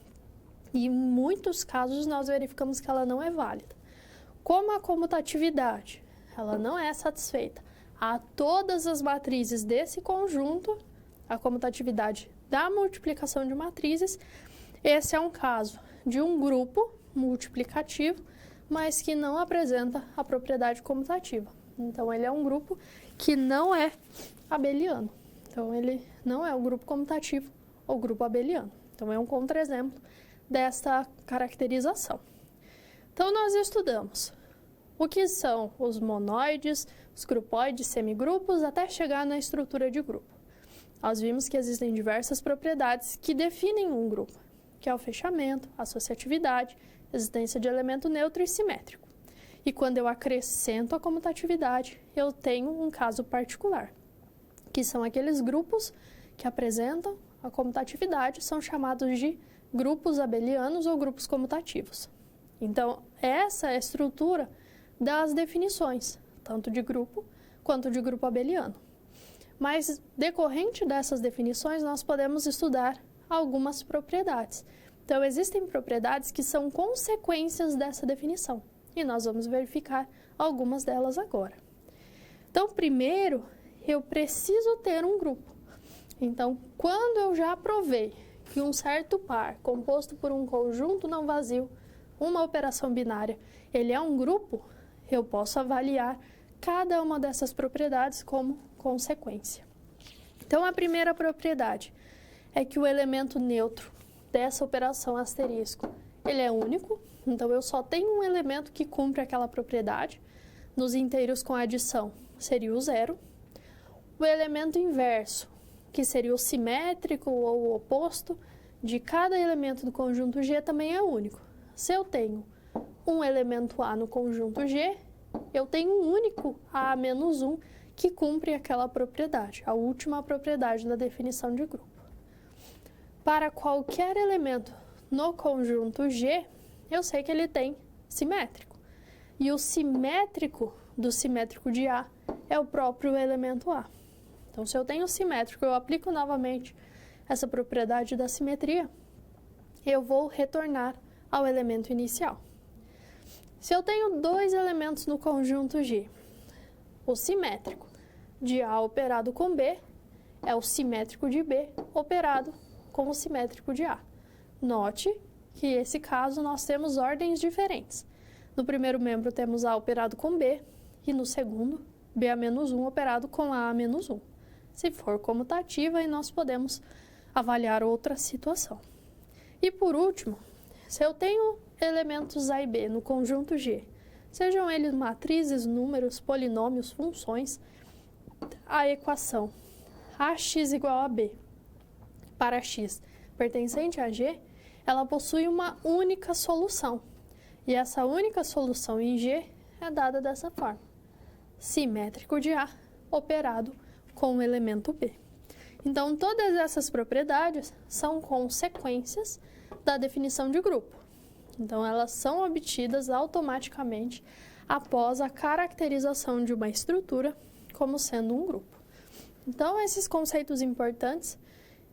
S1: E em muitos casos nós verificamos que ela não é válida. Como a comutatividade, ela não é satisfeita a todas as matrizes desse conjunto, a comutatividade da multiplicação de matrizes, esse é um caso de um grupo multiplicativo, mas que não apresenta a propriedade comutativa. Então, ele é um grupo que não é abeliano. Então, ele não é o grupo comutativo ou grupo abeliano. Então, é um contra-exemplo desta caracterização. Então, nós estudamos o que são os monoides, os grupoides, semigrupos, até chegar na estrutura de grupo. Nós vimos que existem diversas propriedades que definem um grupo, que é o fechamento, associatividade, existência de elemento neutro e simétrico. E quando eu acrescento a comutatividade, eu tenho um caso particular, que são aqueles grupos que apresentam a comutatividade, são chamados de grupos abelianos ou grupos comutativos. Então, essa é a estrutura das definições, tanto de grupo quanto de grupo abeliano. Mas, decorrente dessas definições, nós podemos estudar algumas propriedades. Então, existem propriedades que são consequências dessa definição, e nós vamos verificar algumas delas agora. Então, primeiro, eu preciso ter um grupo. Então, quando eu já provei que um certo par, composto por um conjunto não vazio, uma operação binária, ele é um grupo, eu posso avaliar cada uma dessas propriedades como consequência. Então, a primeira propriedade é que o elemento neutro dessa operação asterisco, ele é único, então eu só tenho um elemento que cumpre aquela propriedade. Nos inteiros com adição, seria o zero. O elemento inverso, que seria o simétrico ou o oposto de cada elemento do conjunto G, também é único. Se eu tenho um elemento A no conjunto G, eu tenho um único A menos 1 que cumpre aquela propriedade, a última propriedade da definição de grupo. Para qualquer elemento no conjunto G, eu sei que ele tem simétrico. E o simétrico do simétrico de A é o próprio elemento A. Então, se eu tenho simétrico, eu aplico novamente essa propriedade da simetria, eu vou retornar ao elemento inicial. Se eu tenho dois elementos no conjunto G, o simétrico de A operado com B é o simétrico de B operado com o simétrico de A. Note que, nesse caso, nós temos ordens diferentes. No primeiro membro temos A operado com B e no segundo, BA-1 operado com A-1. Se for comutativa, aí nós podemos avaliar outra situação. E por último, se eu tenho elementos A e B no conjunto G, sejam eles matrizes, números, polinômios, funções, a equação AX igual a B para x pertencente a G, ela possui uma única solução. E essa única solução em G é dada dessa forma: simétrico de A operado com o elemento B. Então, todas essas propriedades são consequências da definição de grupo. Então, elas são obtidas automaticamente após a caracterização de uma estrutura como sendo um grupo. Então, esses conceitos importantes,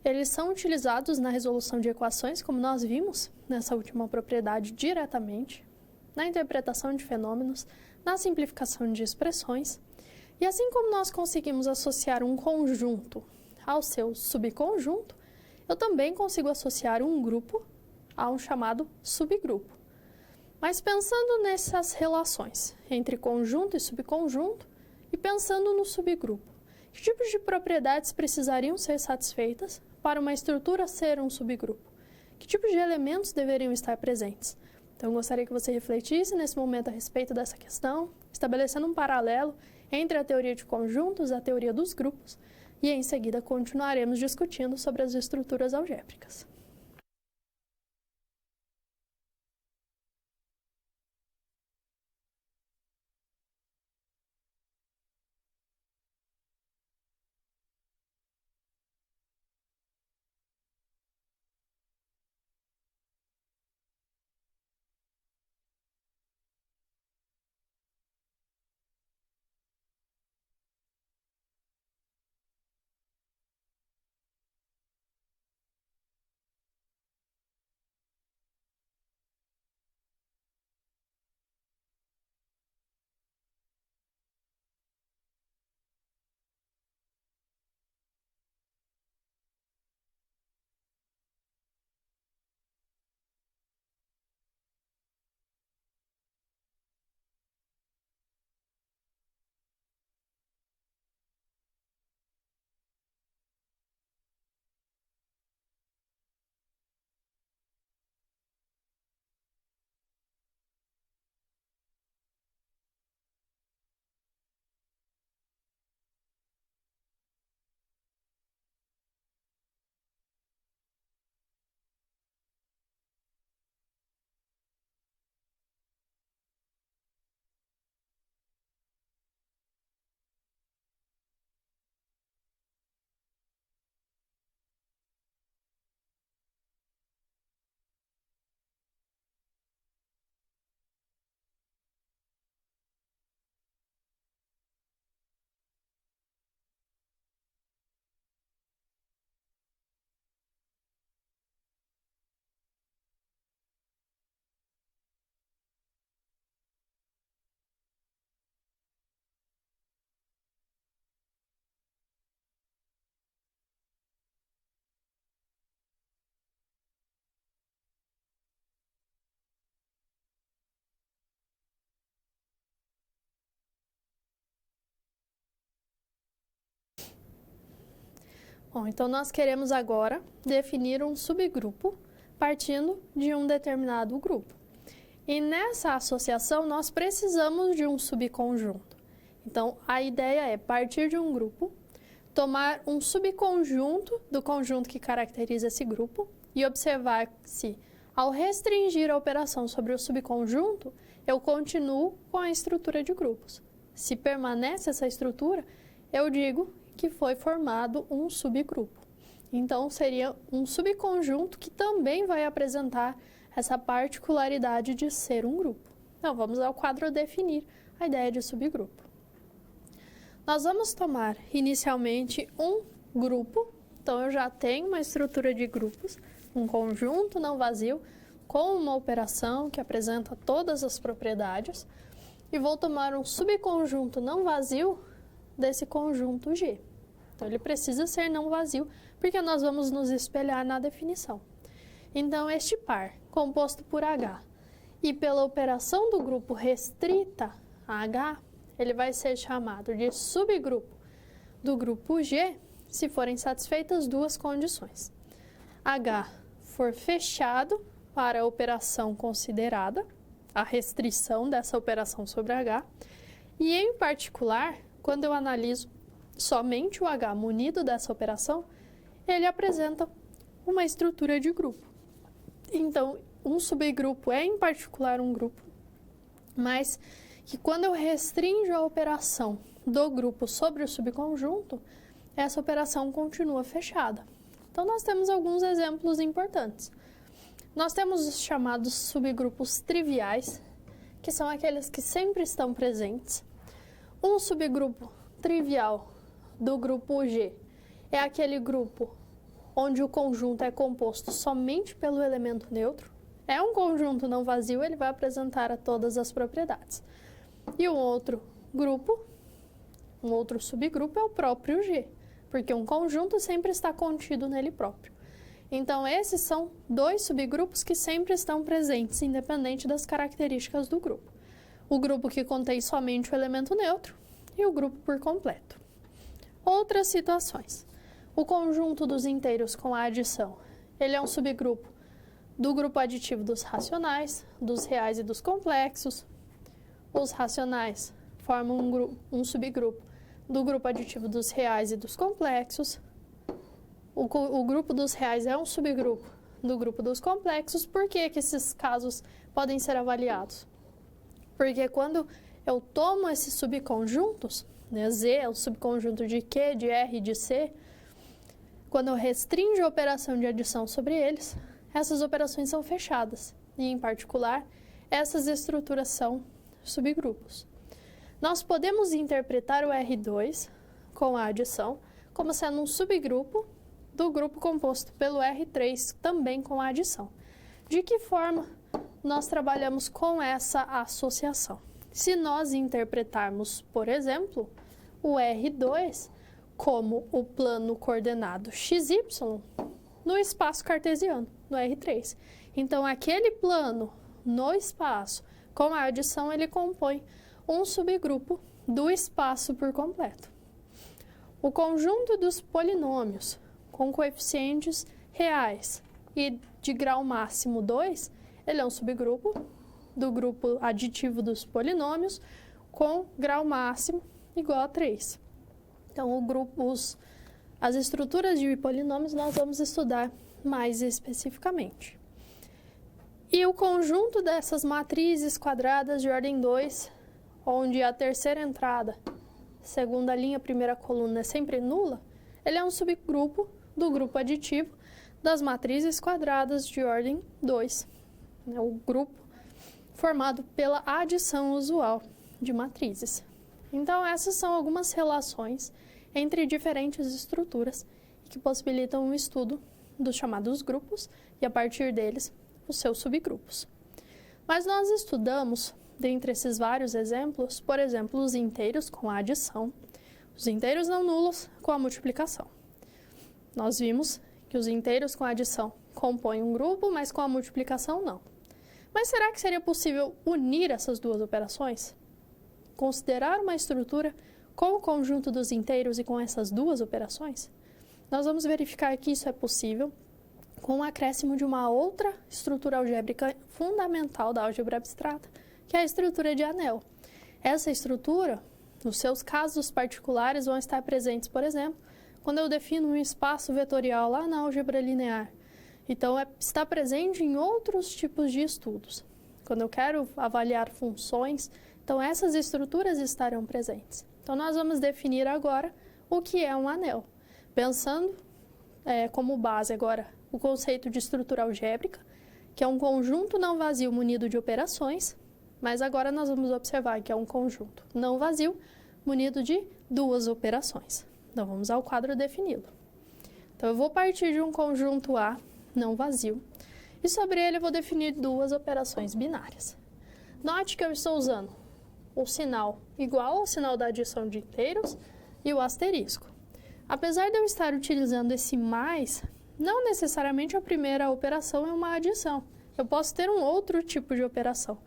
S1: eles são utilizados na resolução de equações, como nós vimos nessa última propriedade diretamente, na interpretação de fenômenos, na simplificação de expressões. E assim como nós conseguimos associar um conjunto ao seu subconjunto, eu também consigo associar um grupo a um chamado subgrupo. Mas pensando nessas relações entre conjunto e subconjunto, e pensando no subgrupo, que tipos de propriedades precisariam ser satisfeitas para uma estrutura ser um subgrupo? Que tipos de elementos deveriam estar presentes? Então, eu gostaria que você refletisse nesse momento a respeito dessa questão, estabelecendo um paralelo entre a teoria de conjuntos e a teoria dos grupos, e em seguida continuaremos discutindo sobre as estruturas algébricas. Bom, então nós queremos agora definir um subgrupo partindo de um determinado grupo. E nessa associação nós precisamos de um subconjunto. Então a ideia é partir de um grupo, tomar um subconjunto do conjunto que caracteriza esse grupo e observar se, ao restringir a operação sobre o subconjunto, eu continuo com a estrutura de grupos. Se permanece essa estrutura, eu digo que foi formado um subgrupo. Então, seria um subconjunto que também vai apresentar essa particularidade de ser um grupo. Então, vamos ao quadro definir a ideia de subgrupo. Nós vamos tomar inicialmente um grupo, então eu já tenho uma estrutura de grupos, um conjunto não vazio, com uma operação que apresenta todas as propriedades, e vou tomar um subconjunto não vazio desse conjunto G. Então, ele precisa ser não vazio, porque nós vamos nos espelhar na definição. Então, este par, composto por H, e pela operação do grupo restrita a H, ele vai ser chamado de subgrupo do grupo G, se forem satisfeitas duas condições. H for fechado para a operação considerada, a restrição dessa operação sobre H, e em particular, quando eu analiso somente o H munido dessa operação, ele apresenta uma estrutura de grupo. Então, um subgrupo é, em particular, um grupo, mas que quando eu restringo a operação do grupo sobre o subconjunto, essa operação continua fechada. Então, nós temos alguns exemplos importantes. Nós temos os chamados subgrupos triviais, que são aqueles que sempre estão presentes. Um subgrupo trivial do grupo G é aquele grupo onde o conjunto é composto somente pelo elemento neutro. É um conjunto não vazio, ele vai apresentar a todas as propriedades. E um outro subgrupo é o próprio G, porque um conjunto sempre está contido nele próprio. Então, esses são dois subgrupos que sempre estão presentes, independente das características do grupo. O grupo que contém somente o elemento neutro e o grupo por completo. Outras situações. O conjunto dos inteiros com a adição, ele é um subgrupo do grupo aditivo dos racionais, dos reais e dos complexos. Os racionais formam um subgrupo do grupo aditivo dos reais e dos complexos. O grupo dos reais é um subgrupo do grupo dos complexos. Por que esses casos podem ser avaliados? Porque quando eu tomo esses subconjuntos, né, Z é o subconjunto de Q, de R e de C, quando eu restringo a operação de adição sobre eles, essas operações são fechadas. E, em particular, essas estruturas são subgrupos. Nós podemos interpretar o R2 com a adição como sendo um subgrupo do grupo composto pelo R3, também com a adição. De que forma nós trabalhamos com essa associação? Se nós interpretarmos, por exemplo, o R2 como o plano coordenado XY no espaço cartesiano, no R3. Então, aquele plano no espaço com a adição, ele compõe um subgrupo do espaço por completo. O conjunto dos polinômios com coeficientes reais e de grau máximo 2, ele é um subgrupo do grupo aditivo dos polinômios com grau máximo igual a 3. Então, as estruturas de polinômios nós vamos estudar mais especificamente. E o conjunto dessas matrizes quadradas de ordem 2, onde a terceira entrada, segunda linha, primeira coluna é sempre nula, ele é um subgrupo do grupo aditivo das matrizes quadradas de ordem 2. É o grupo formado pela adição usual de matrizes. Então, essas são algumas relações entre diferentes estruturas que possibilitam o estudo dos chamados grupos e, a partir deles, os seus subgrupos. Mas nós estudamos, dentre esses vários exemplos, por exemplo, os inteiros com a adição, os inteiros não nulos com a multiplicação. Nós vimos que os inteiros com a adição compõem um grupo, mas com a multiplicação não. Mas será que seria possível unir essas duas operações? Considerar uma estrutura com o conjunto dos inteiros e com essas duas operações? Nós vamos verificar que isso é possível com o acréscimo de uma outra estrutura algébrica fundamental da álgebra abstrata, que é a estrutura de anel. Essa estrutura, nos seus casos particulares, vão estar presentes, por exemplo, quando eu defino um espaço vetorial lá na álgebra linear. Então, está presente em outros tipos de estudos. Quando eu quero avaliar funções, então essas estruturas estarão presentes. Então, nós vamos definir agora o que é um anel, pensando como base agora o conceito de estrutura algébrica, que é um conjunto não vazio munido de operações, mas agora nós vamos observar que é um conjunto não vazio munido de duas operações. Então, vamos ao quadro defini-lo. Então, eu vou partir de um conjunto A não vazio e sobre ele eu vou definir duas operações binárias. Note que eu estou usando o sinal igual ao sinal da adição de inteiros e o asterisco. Apesar de eu estar utilizando esse mais, não necessariamente a primeira operação é uma adição. Eu posso ter um outro tipo de operação.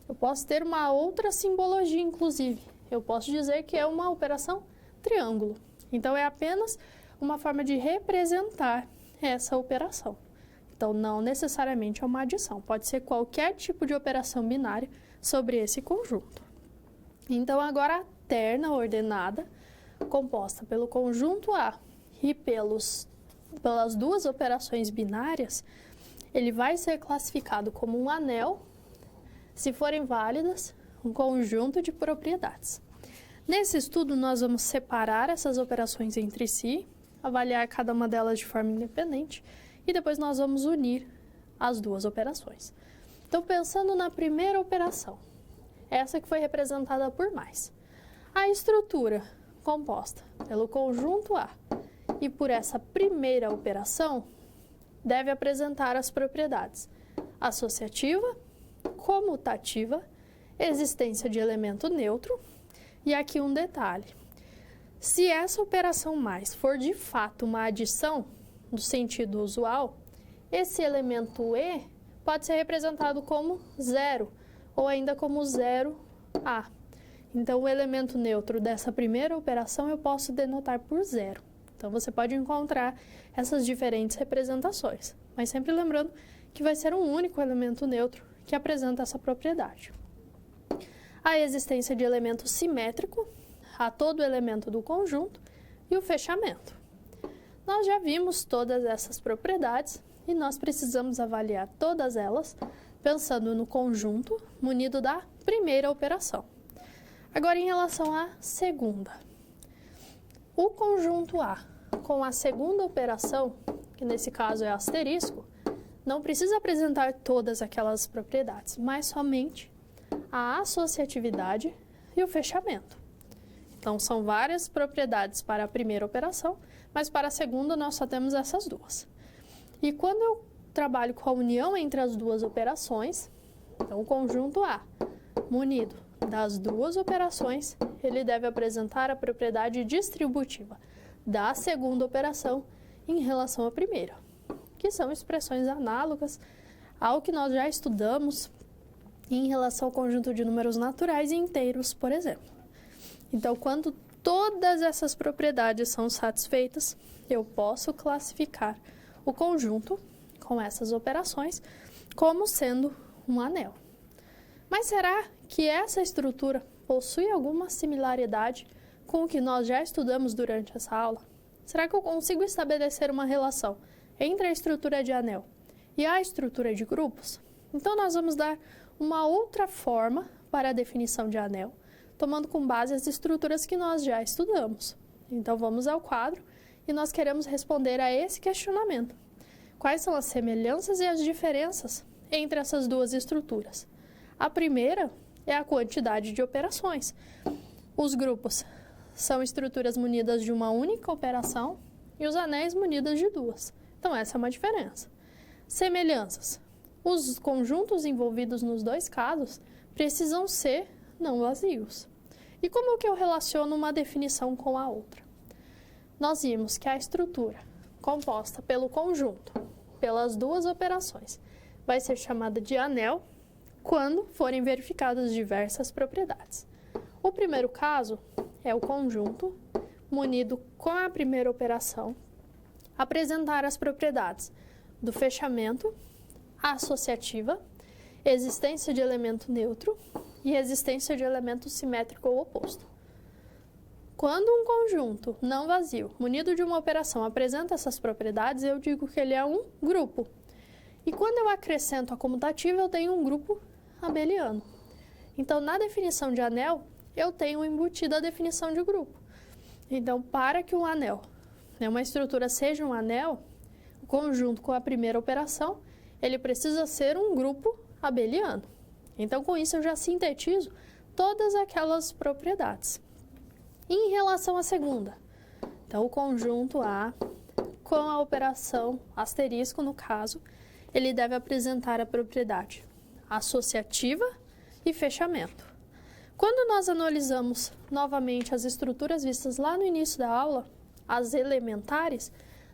S1: Eu posso ter uma outra simbologia, inclusive. Eu posso dizer que é uma operação triângulo. Então, é apenas uma forma de representar essa operação. Então, não necessariamente é uma adição. Pode ser qualquer tipo de operação binária sobre esse conjunto. Então, agora a terna ordenada, composta pelo conjunto A e pelas duas operações binárias, ele vai ser classificado como um anel se forem válidas um conjunto de propriedades. Nesse estudo, nós vamos separar essas operações entre si, avaliar cada uma delas de forma independente e depois nós vamos unir as duas operações. Então, pensando na primeira operação, essa que foi representada por mais. A estrutura composta pelo conjunto A e por essa primeira operação deve apresentar as propriedades associativa, comutativa, existência de elemento neutro e aqui um detalhe. Se essa operação mais for de fato uma adição no sentido usual, esse elemento E pode ser representado como 0 ou ainda como 0A. Então, o elemento neutro dessa primeira operação eu posso denotar por 0. Então, você pode encontrar essas diferentes representações, mas sempre lembrando que vai ser um único elemento neutro que apresenta essa propriedade. A existência de elemento simétrico a todo elemento do conjunto e o fechamento. Nós já vimos todas essas propriedades e nós precisamos avaliar todas elas pensando no conjunto munido da primeira operação. Agora, em relação à segunda. O conjunto A com a segunda operação, que nesse caso é asterisco, não precisa apresentar todas aquelas propriedades, mas somente a associatividade e o fechamento. Então, são várias propriedades para a primeira operação, mas para a segunda nós só temos essas duas. E quando eu trabalho com a união entre as duas operações, então o conjunto A, munido das duas operações, ele deve apresentar a propriedade distributiva da segunda operação em relação à primeira, que são expressões análogas ao que nós já estudamos em relação ao conjunto de números naturais e inteiros, por exemplo. Então, quando todas essas propriedades são satisfeitas, eu posso classificar o conjunto com essas operações como sendo um anel. Mas será que essa estrutura possui alguma similaridade com o que nós já estudamos durante essa aula? Será que eu consigo estabelecer uma relação entre a estrutura de anel e a estrutura de grupos? Então, nós vamos dar uma outra forma para a definição de anel, tomando como base as estruturas que nós já estudamos. Então, vamos ao quadro e nós queremos responder a esse questionamento. Quais são as semelhanças e as diferenças entre essas duas estruturas? A primeira é a quantidade de operações. Os grupos são estruturas munidas de uma única operação e os anéis munidas de duas. Então, essa é uma diferença. Semelhanças. Os conjuntos envolvidos nos dois casos precisam ser não vazios. E como que eu relaciono uma definição com a outra? Nós vimos que a estrutura composta pelo conjunto, pelas duas operações, vai ser chamada de anel quando forem verificadas diversas propriedades. O primeiro caso é o conjunto munido com a primeira operação, apresentar as propriedades do fechamento, associativa, existência de elemento neutro e existência de elemento simétrico ou oposto. Quando um conjunto não vazio, munido de uma operação, apresenta essas propriedades, eu digo que ele é um grupo. E quando eu acrescento a comutativa, eu tenho um grupo abeliano. Então, na definição de anel, eu tenho embutida a definição de grupo. Então, para que um anel, uma estrutura seja um anel, o conjunto com a primeira operação, ele precisa ser um grupo abeliano. Então, com isso, eu já sintetizo todas aquelas propriedades. Em relação à segunda, então, o conjunto A, com a operação asterisco, no caso, ele deve apresentar a propriedade associativa e fechamento. Quando nós analisamos novamente as estruturas vistas lá no início da aula, as elementares,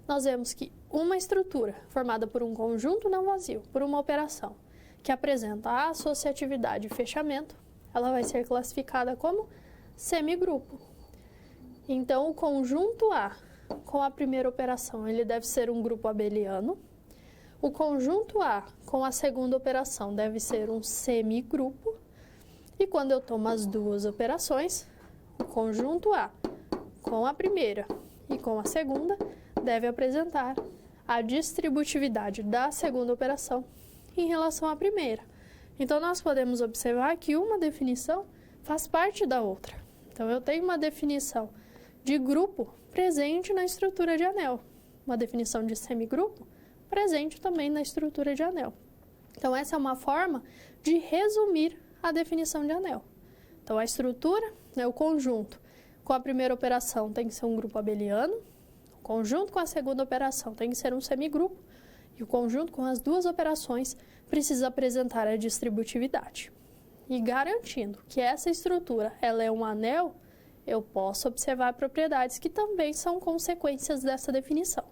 S1: nós vemos que uma estrutura formada por um conjunto não vazio, por uma operação, que apresenta a associatividade e fechamento, ela vai ser classificada como semigrupo. Então, o conjunto A, com a primeira operação, ele deve ser um grupo abeliano. O conjunto A, com a segunda operação, deve ser um semigrupo. E quando eu tomo as duas operações, o conjunto A, com a primeira e com a segunda, deve apresentar a distributividade da segunda operação em relação à primeira. Então, nós podemos observar que uma definição faz parte da outra. Então, eu tenho uma definição de grupo presente na estrutura de anel, uma definição de semigrupo presente também na estrutura de anel. Então, essa é uma forma de resumir a definição de anel. Então, a estrutura, o conjunto com a primeira operação tem que ser um grupo abeliano, o conjunto com a segunda operação tem que ser um semigrupo, e o conjunto com as duas operações precisa apresentar a distributividade. E garantindo que essa estrutura ela é um anel, eu posso observar propriedades que também são consequências dessa definição.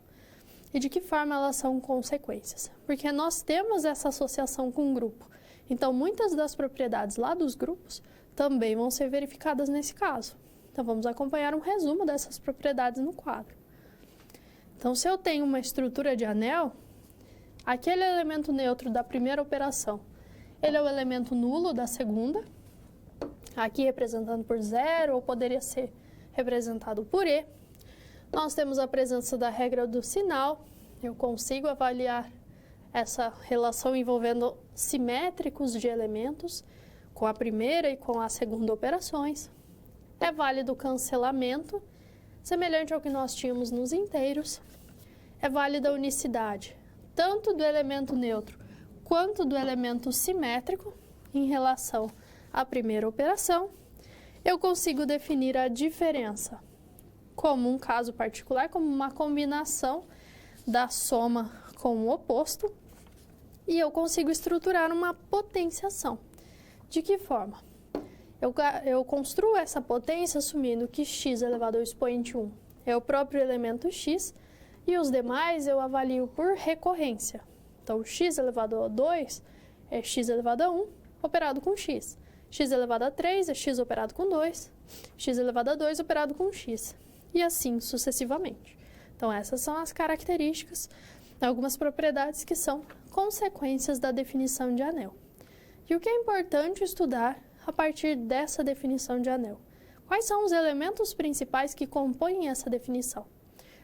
S1: E de que forma elas são consequências? Porque nós temos essa associação com um grupo. Então, muitas das propriedades lá dos grupos também vão ser verificadas nesse caso. Então, vamos acompanhar um resumo dessas propriedades no quadro. Então, se eu tenho uma estrutura de anel, aquele elemento neutro da primeira operação, ele é o elemento nulo da segunda, aqui representando por 0, ou poderia ser representado por E. Nós temos a presença da regra do sinal, eu consigo avaliar essa relação envolvendo simétricos de elementos, com a primeira e com a segunda operações. É válido o cancelamento, semelhante ao que nós tínhamos nos inteiros. É válida a unicidade, tanto do elemento neutro quanto do elemento simétrico em relação à primeira operação. Eu consigo definir a diferença como um caso particular, como uma combinação da soma com o oposto, e eu consigo estruturar uma potenciação. De que forma? Eu construo essa potência assumindo que x elevado ao expoente 1 é o próprio elemento x, e os demais eu avalio por recorrência. Então, x elevado a 2 é x elevado a 1 operado com x. X elevado a 3 é x operado com 2. X elevado a 2 operado com x. E assim sucessivamente. Então, essas são as características, algumas propriedades que são consequências da definição de anel. E o que é importante estudar a partir dessa definição de anel? Quais são os elementos principais que compõem essa definição?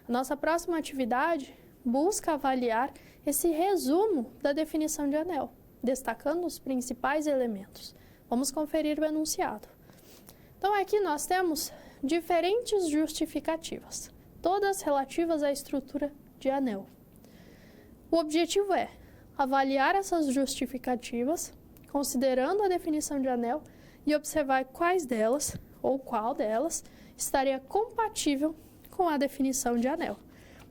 S1: A nossa próxima atividade busca avaliar esse resumo da definição de anel, destacando os principais elementos. Vamos conferir o enunciado. Então, aqui nós temos diferentes justificativas, todas relativas à estrutura de anel. O objetivo é avaliar essas justificativas, considerando a definição de anel, e observar quais delas, ou qual delas, estaria compatível com a definição de anel.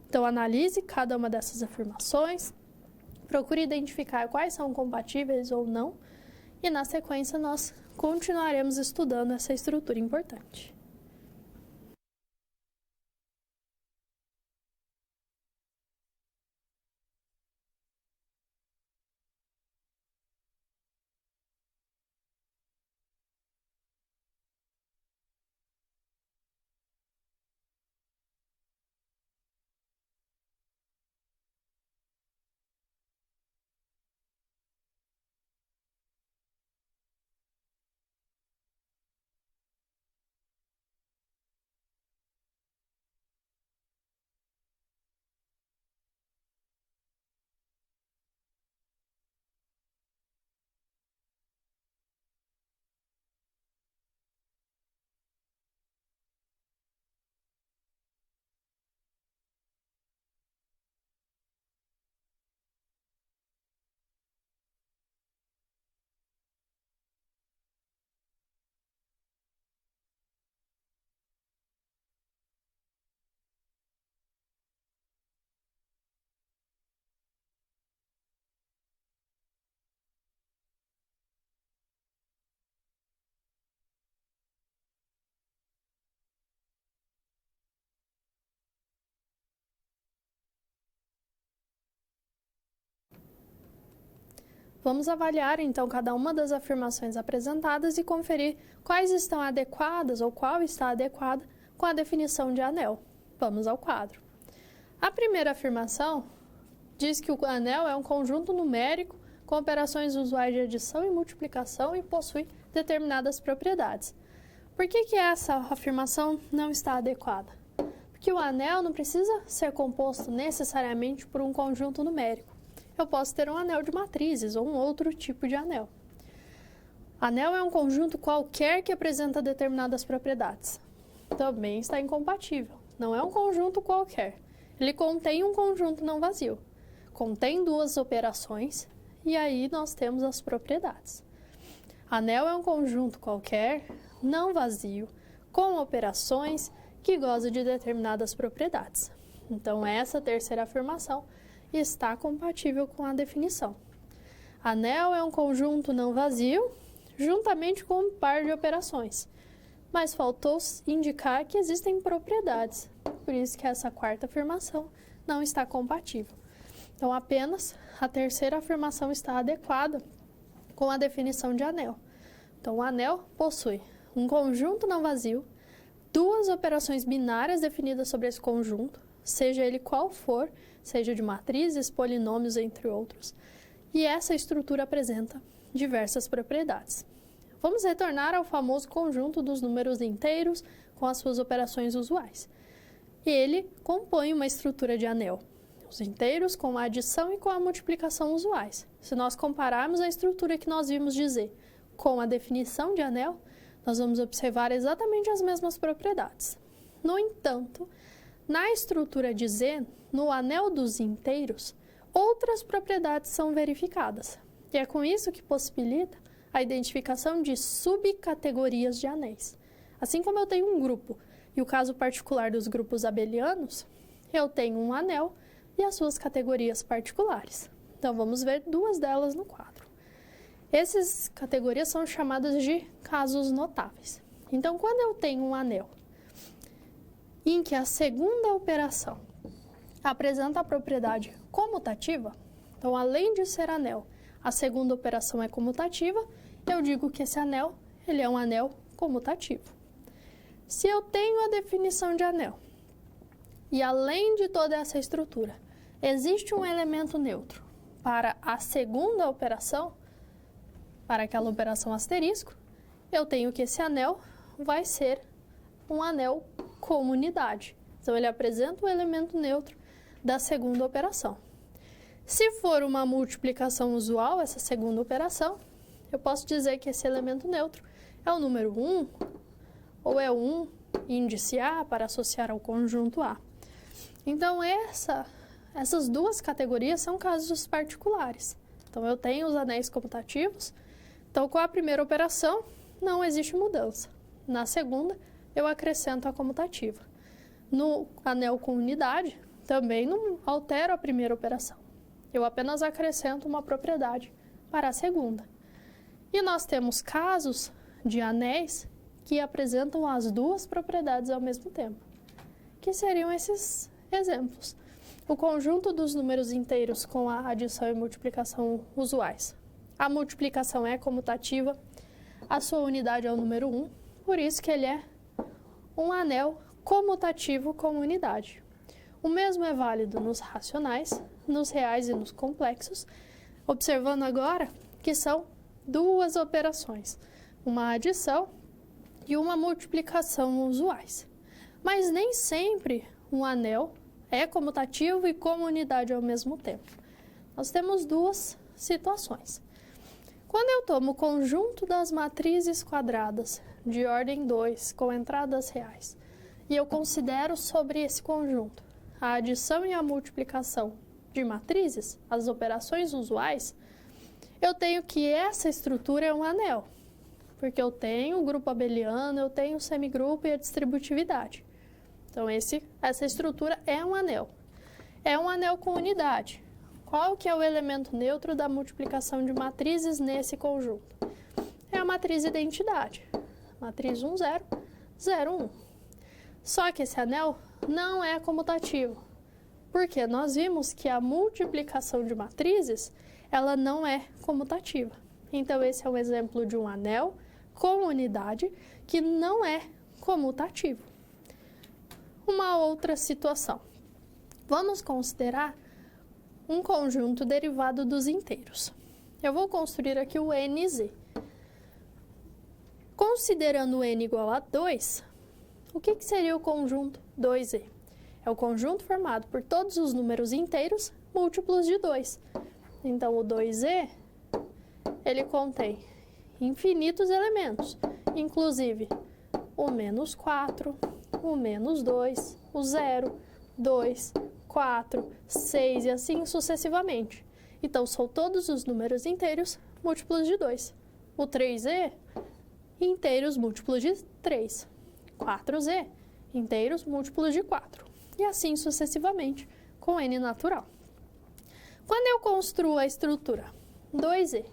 S1: Então, analise cada uma dessas afirmações, procure identificar quais são compatíveis ou não, e na sequência nós continuaremos estudando essa estrutura importante. Vamos avaliar, então, cada uma das afirmações apresentadas e conferir quais estão adequadas ou qual está adequada com a definição de anel. Vamos ao quadro. A primeira afirmação diz que o anel é um conjunto numérico com operações usuais de adição e multiplicação e possui determinadas propriedades. Por que essa afirmação não está adequada? que o anel não precisa ser composto necessariamente por um conjunto numérico. Eu posso ter um anel de matrizes ou um outro tipo de anel. Anel é um conjunto qualquer que apresenta determinadas propriedades. Também está incompatível. Não é um conjunto qualquer. Ele contém um conjunto não vazio. Contém duas operações e aí nós temos as propriedades. Anel é um conjunto qualquer, não vazio, com operações que goza de determinadas propriedades. Então, essa terceira afirmação está compatível com a definição. Anel é um conjunto não vazio, juntamente com um par de operações. Mas faltou indicar que existem propriedades, por isso que essa quarta afirmação não está compatível. Então, apenas a terceira afirmação está adequada com a definição de anel. Então, o anel possui um conjunto não vazio, duas operações binárias definidas sobre esse conjunto, seja ele qual for, seja de matrizes, polinômios, entre outros, e essa estrutura apresenta diversas propriedades. Vamos retornar ao famoso conjunto dos números inteiros com as suas operações usuais. Ele compõe uma estrutura de anel. Os inteiros com a adição e com a multiplicação usuais. Se nós compararmos a estrutura que nós vimos dizer com a definição de anel, nós vamos observar exatamente as mesmas propriedades. No entanto, na estrutura de Z, no anel dos inteiros, outras propriedades são verificadas. E é com isso que possibilita a identificação de subcategorias de anéis. Assim como eu tenho um grupo, e o caso particular dos grupos abelianos, eu tenho um anel e as suas categorias particulares. Então, vamos ver duas delas no quadro. Essas categorias são chamadas de casos notáveis. Então, quando eu tenho um anel em que a segunda operação apresenta a propriedade comutativa, então, além de ser anel, a segunda operação é comutativa, eu digo que esse anel ele é um anel comutativo. Se eu tenho a definição de anel e, além de toda essa estrutura, existe um elemento neutro para a segunda operação, para aquela operação asterisco, eu tenho que esse anel vai ser um anel comunidade. Então, ele apresenta o elemento neutro da segunda operação. Se for uma multiplicação usual, essa segunda operação, eu posso dizer que esse elemento neutro é o número 1, ou é 1 índice A para associar ao conjunto A. Então, essas duas categorias são casos particulares. Então, eu tenho os anéis comutativos. Então, com a primeira operação, não existe mudança. Na segunda, eu acrescento a comutativa. No anel com unidade, também não altero a primeira operação. Eu apenas acrescento uma propriedade para a segunda. E nós temos casos de anéis que apresentam as duas propriedades ao mesmo tempo, que seriam esses exemplos. O conjunto dos números inteiros com a adição e multiplicação usuais. A multiplicação é comutativa, a sua unidade é o número 1, por isso que ele é um anel comutativo com unidade. O mesmo é válido nos racionais, nos reais e nos complexos, observando agora que são duas operações, uma adição e uma multiplicação usuais. Mas nem sempre um anel é comutativo e com unidade ao mesmo tempo. Nós temos duas situações. Quando eu tomo o conjunto das matrizes quadradas de ordem 2 com entradas reais e eu considero sobre esse conjunto a adição e a multiplicação de matrizes, as operações usuais, eu tenho que essa estrutura é um anel, porque eu tenho o grupo abeliano, eu tenho o semigrupo e a distributividade. Então, essa estrutura é um anel. É um anel com unidade. Qual que é o elemento neutro da multiplicação de matrizes nesse conjunto? É a matriz identidade. Matriz 1, 0, 0, 1. Só que esse anel não é comutativo. Porque nós vimos que a multiplicação de matrizes, ela não é comutativa. Então, esse é um exemplo de um anel com unidade que não é comutativo. Uma outra situação. Vamos considerar um conjunto derivado dos inteiros. Eu vou construir aqui o NZ. Considerando n igual a 2, o que seria o conjunto 2e? É o conjunto formado por todos os números inteiros múltiplos de 2. Então, o 2e, ele contém infinitos elementos, inclusive o menos 4, o menos 2, o 0, 2, 4, 6 e assim sucessivamente. Então, são todos os números inteiros múltiplos de 2. O 3e, inteiros múltiplos de 3. 4z, inteiros múltiplos de 4. E assim sucessivamente, com n natural. Quando eu construo a estrutura 2e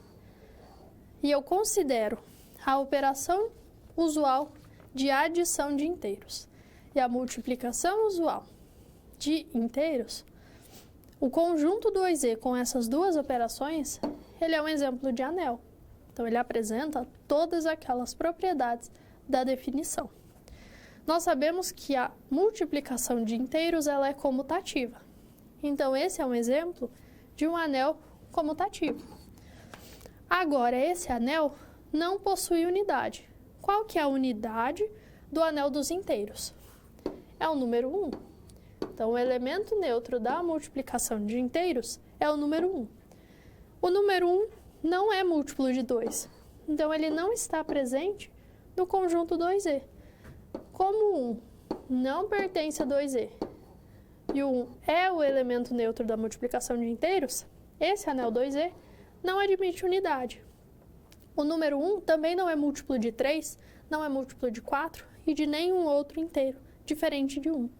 S1: e eu considero a operação usual de adição de inteiros e a multiplicação usual de inteiros, o conjunto 2e com essas duas operações, ele é um exemplo de anel. Então, ele apresenta todas aquelas propriedades da definição. Nós sabemos que a multiplicação de inteiros ela é comutativa. Então, esse é um exemplo de um anel comutativo. Agora, esse anel não possui unidade. Qual que é a unidade do anel dos inteiros? É o número 1. Então, o elemento neutro da multiplicação de inteiros é o número 1. O número 1 não é múltiplo de 2. Então, ele não está presente no conjunto 2e. Como 1 não pertence a 2e e o 1 é o elemento neutro da multiplicação de inteiros, esse anel 2e não admite unidade. O número 1 também não é múltiplo de 3, não é múltiplo de 4 e de nenhum outro inteiro, diferente de 1.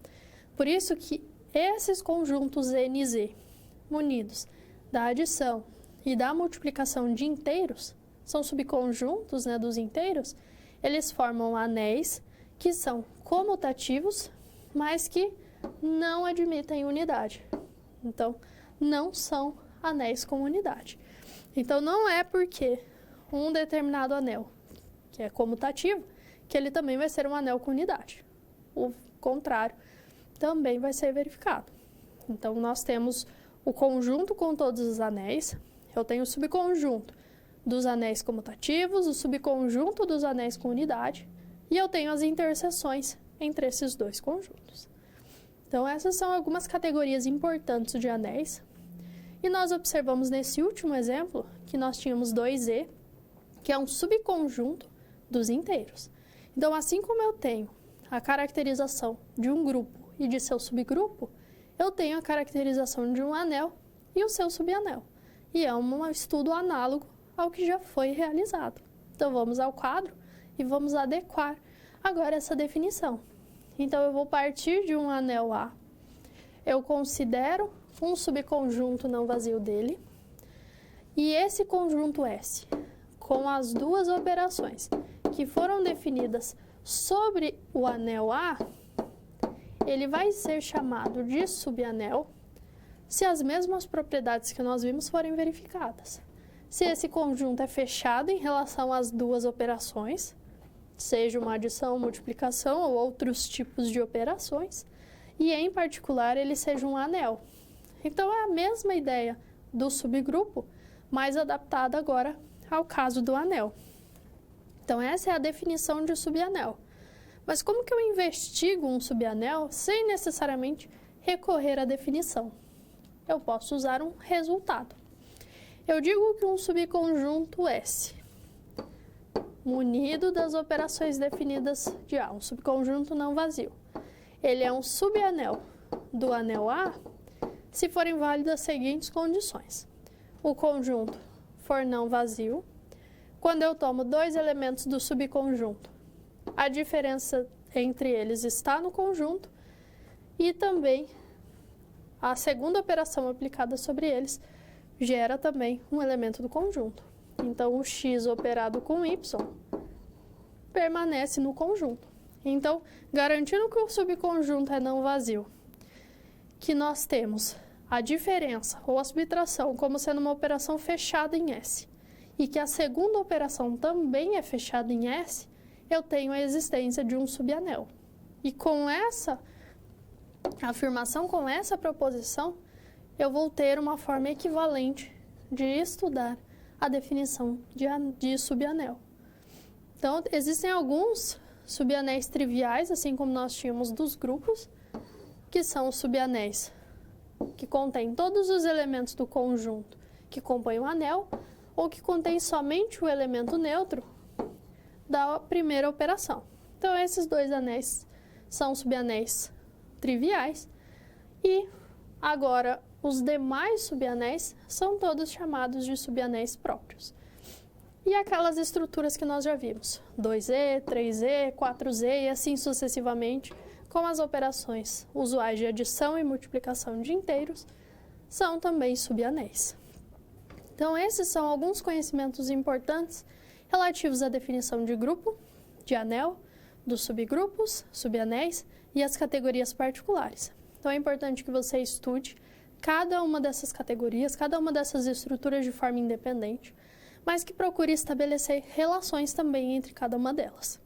S1: Por isso que esses conjuntos n e z, munidos da adição e da multiplicação de inteiros, são subconjuntos, dos inteiros, eles formam anéis que são comutativos, mas que não admitem unidade. Então, não são anéis com unidade. Então, não é porque um determinado anel, que é comutativo, que ele também vai ser um anel com unidade. O contrário também vai ser verificado. Então, nós temos o conjunto com todos os anéis, eu tenho o subconjunto dos anéis comutativos, o subconjunto dos anéis com unidade, e eu tenho as interseções entre esses dois conjuntos. Então, essas são algumas categorias importantes de anéis. E nós observamos nesse último exemplo que nós tínhamos 2e, que é um subconjunto dos inteiros. Então, assim como eu tenho a caracterização de um grupo e de seu subgrupo, eu tenho a caracterização de um anel e o seu subanel. E é um estudo análogo ao que já foi realizado. Então, vamos ao quadro e vamos adequar agora essa definição. Então, eu vou partir de um anel A, eu considero um subconjunto não vazio dele, e esse conjunto S, com as duas operações que foram definidas sobre o anel A, ele vai ser chamado de subanel se as mesmas propriedades que nós vimos forem verificadas. Se esse conjunto é fechado em relação às duas operações, seja uma adição, multiplicação ou outros tipos de operações, e em particular ele seja um anel. Então é a mesma ideia do subgrupo, mas adaptada agora ao caso do anel. Então essa é a definição de subanel. Mas como que eu investigo um subanel sem necessariamente recorrer à definição? Eu posso usar um resultado. Eu digo que um subconjunto S, munido das operações definidas de A, um subconjunto não vazio, ele é um subanel do anel A se forem válidas as seguintes condições. O conjunto for não vazio, quando eu tomo dois elementos do subconjunto, a diferença entre eles está no conjunto e também a segunda operação aplicada sobre eles gera também um elemento do conjunto. Então, o x operado com y permanece no conjunto. Então, garantindo que o subconjunto é não vazio, que nós temos a diferença ou a subtração como sendo uma operação fechada em S, e que a segunda operação também é fechada em S, eu tenho a existência de um subanel. E com essa afirmação, com essa proposição, eu vou ter uma forma equivalente de estudar a definição de subanel. Então, existem alguns subanéis triviais, assim como nós tínhamos dos grupos, que são os subanéis, que contém todos os elementos do conjunto que compõem o anel, ou que contém somente o elemento neutro da primeira operação. Então, esses dois anéis são subanéis triviais, e agora os demais subanéis são todos chamados de subanéis próprios. E aquelas estruturas que nós já vimos, 2E, 3E, 4Z e assim sucessivamente, com as operações usuais de adição e multiplicação de inteiros, são também subanéis. Então, esses são alguns conhecimentos importantes relativos à definição de grupo, de anel, dos subgrupos, subanéis e as categorias particulares. Então, é importante que você estude cada uma dessas categorias, cada uma dessas estruturas de forma independente, mas que procure estabelecer relações também entre cada uma delas.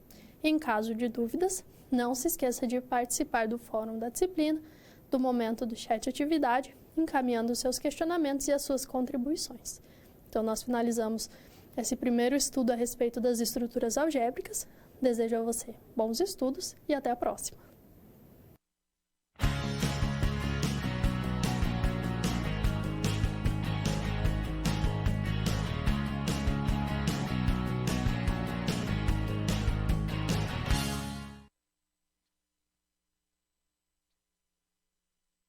S1: Em caso de dúvidas, não se esqueça de participar do fórum da disciplina, do momento do chat atividade, encaminhando os seus questionamentos e as suas contribuições. Então, nós finalizamos esse primeiro estudo a respeito das estruturas algébricas. Desejo a você bons estudos e até a próxima!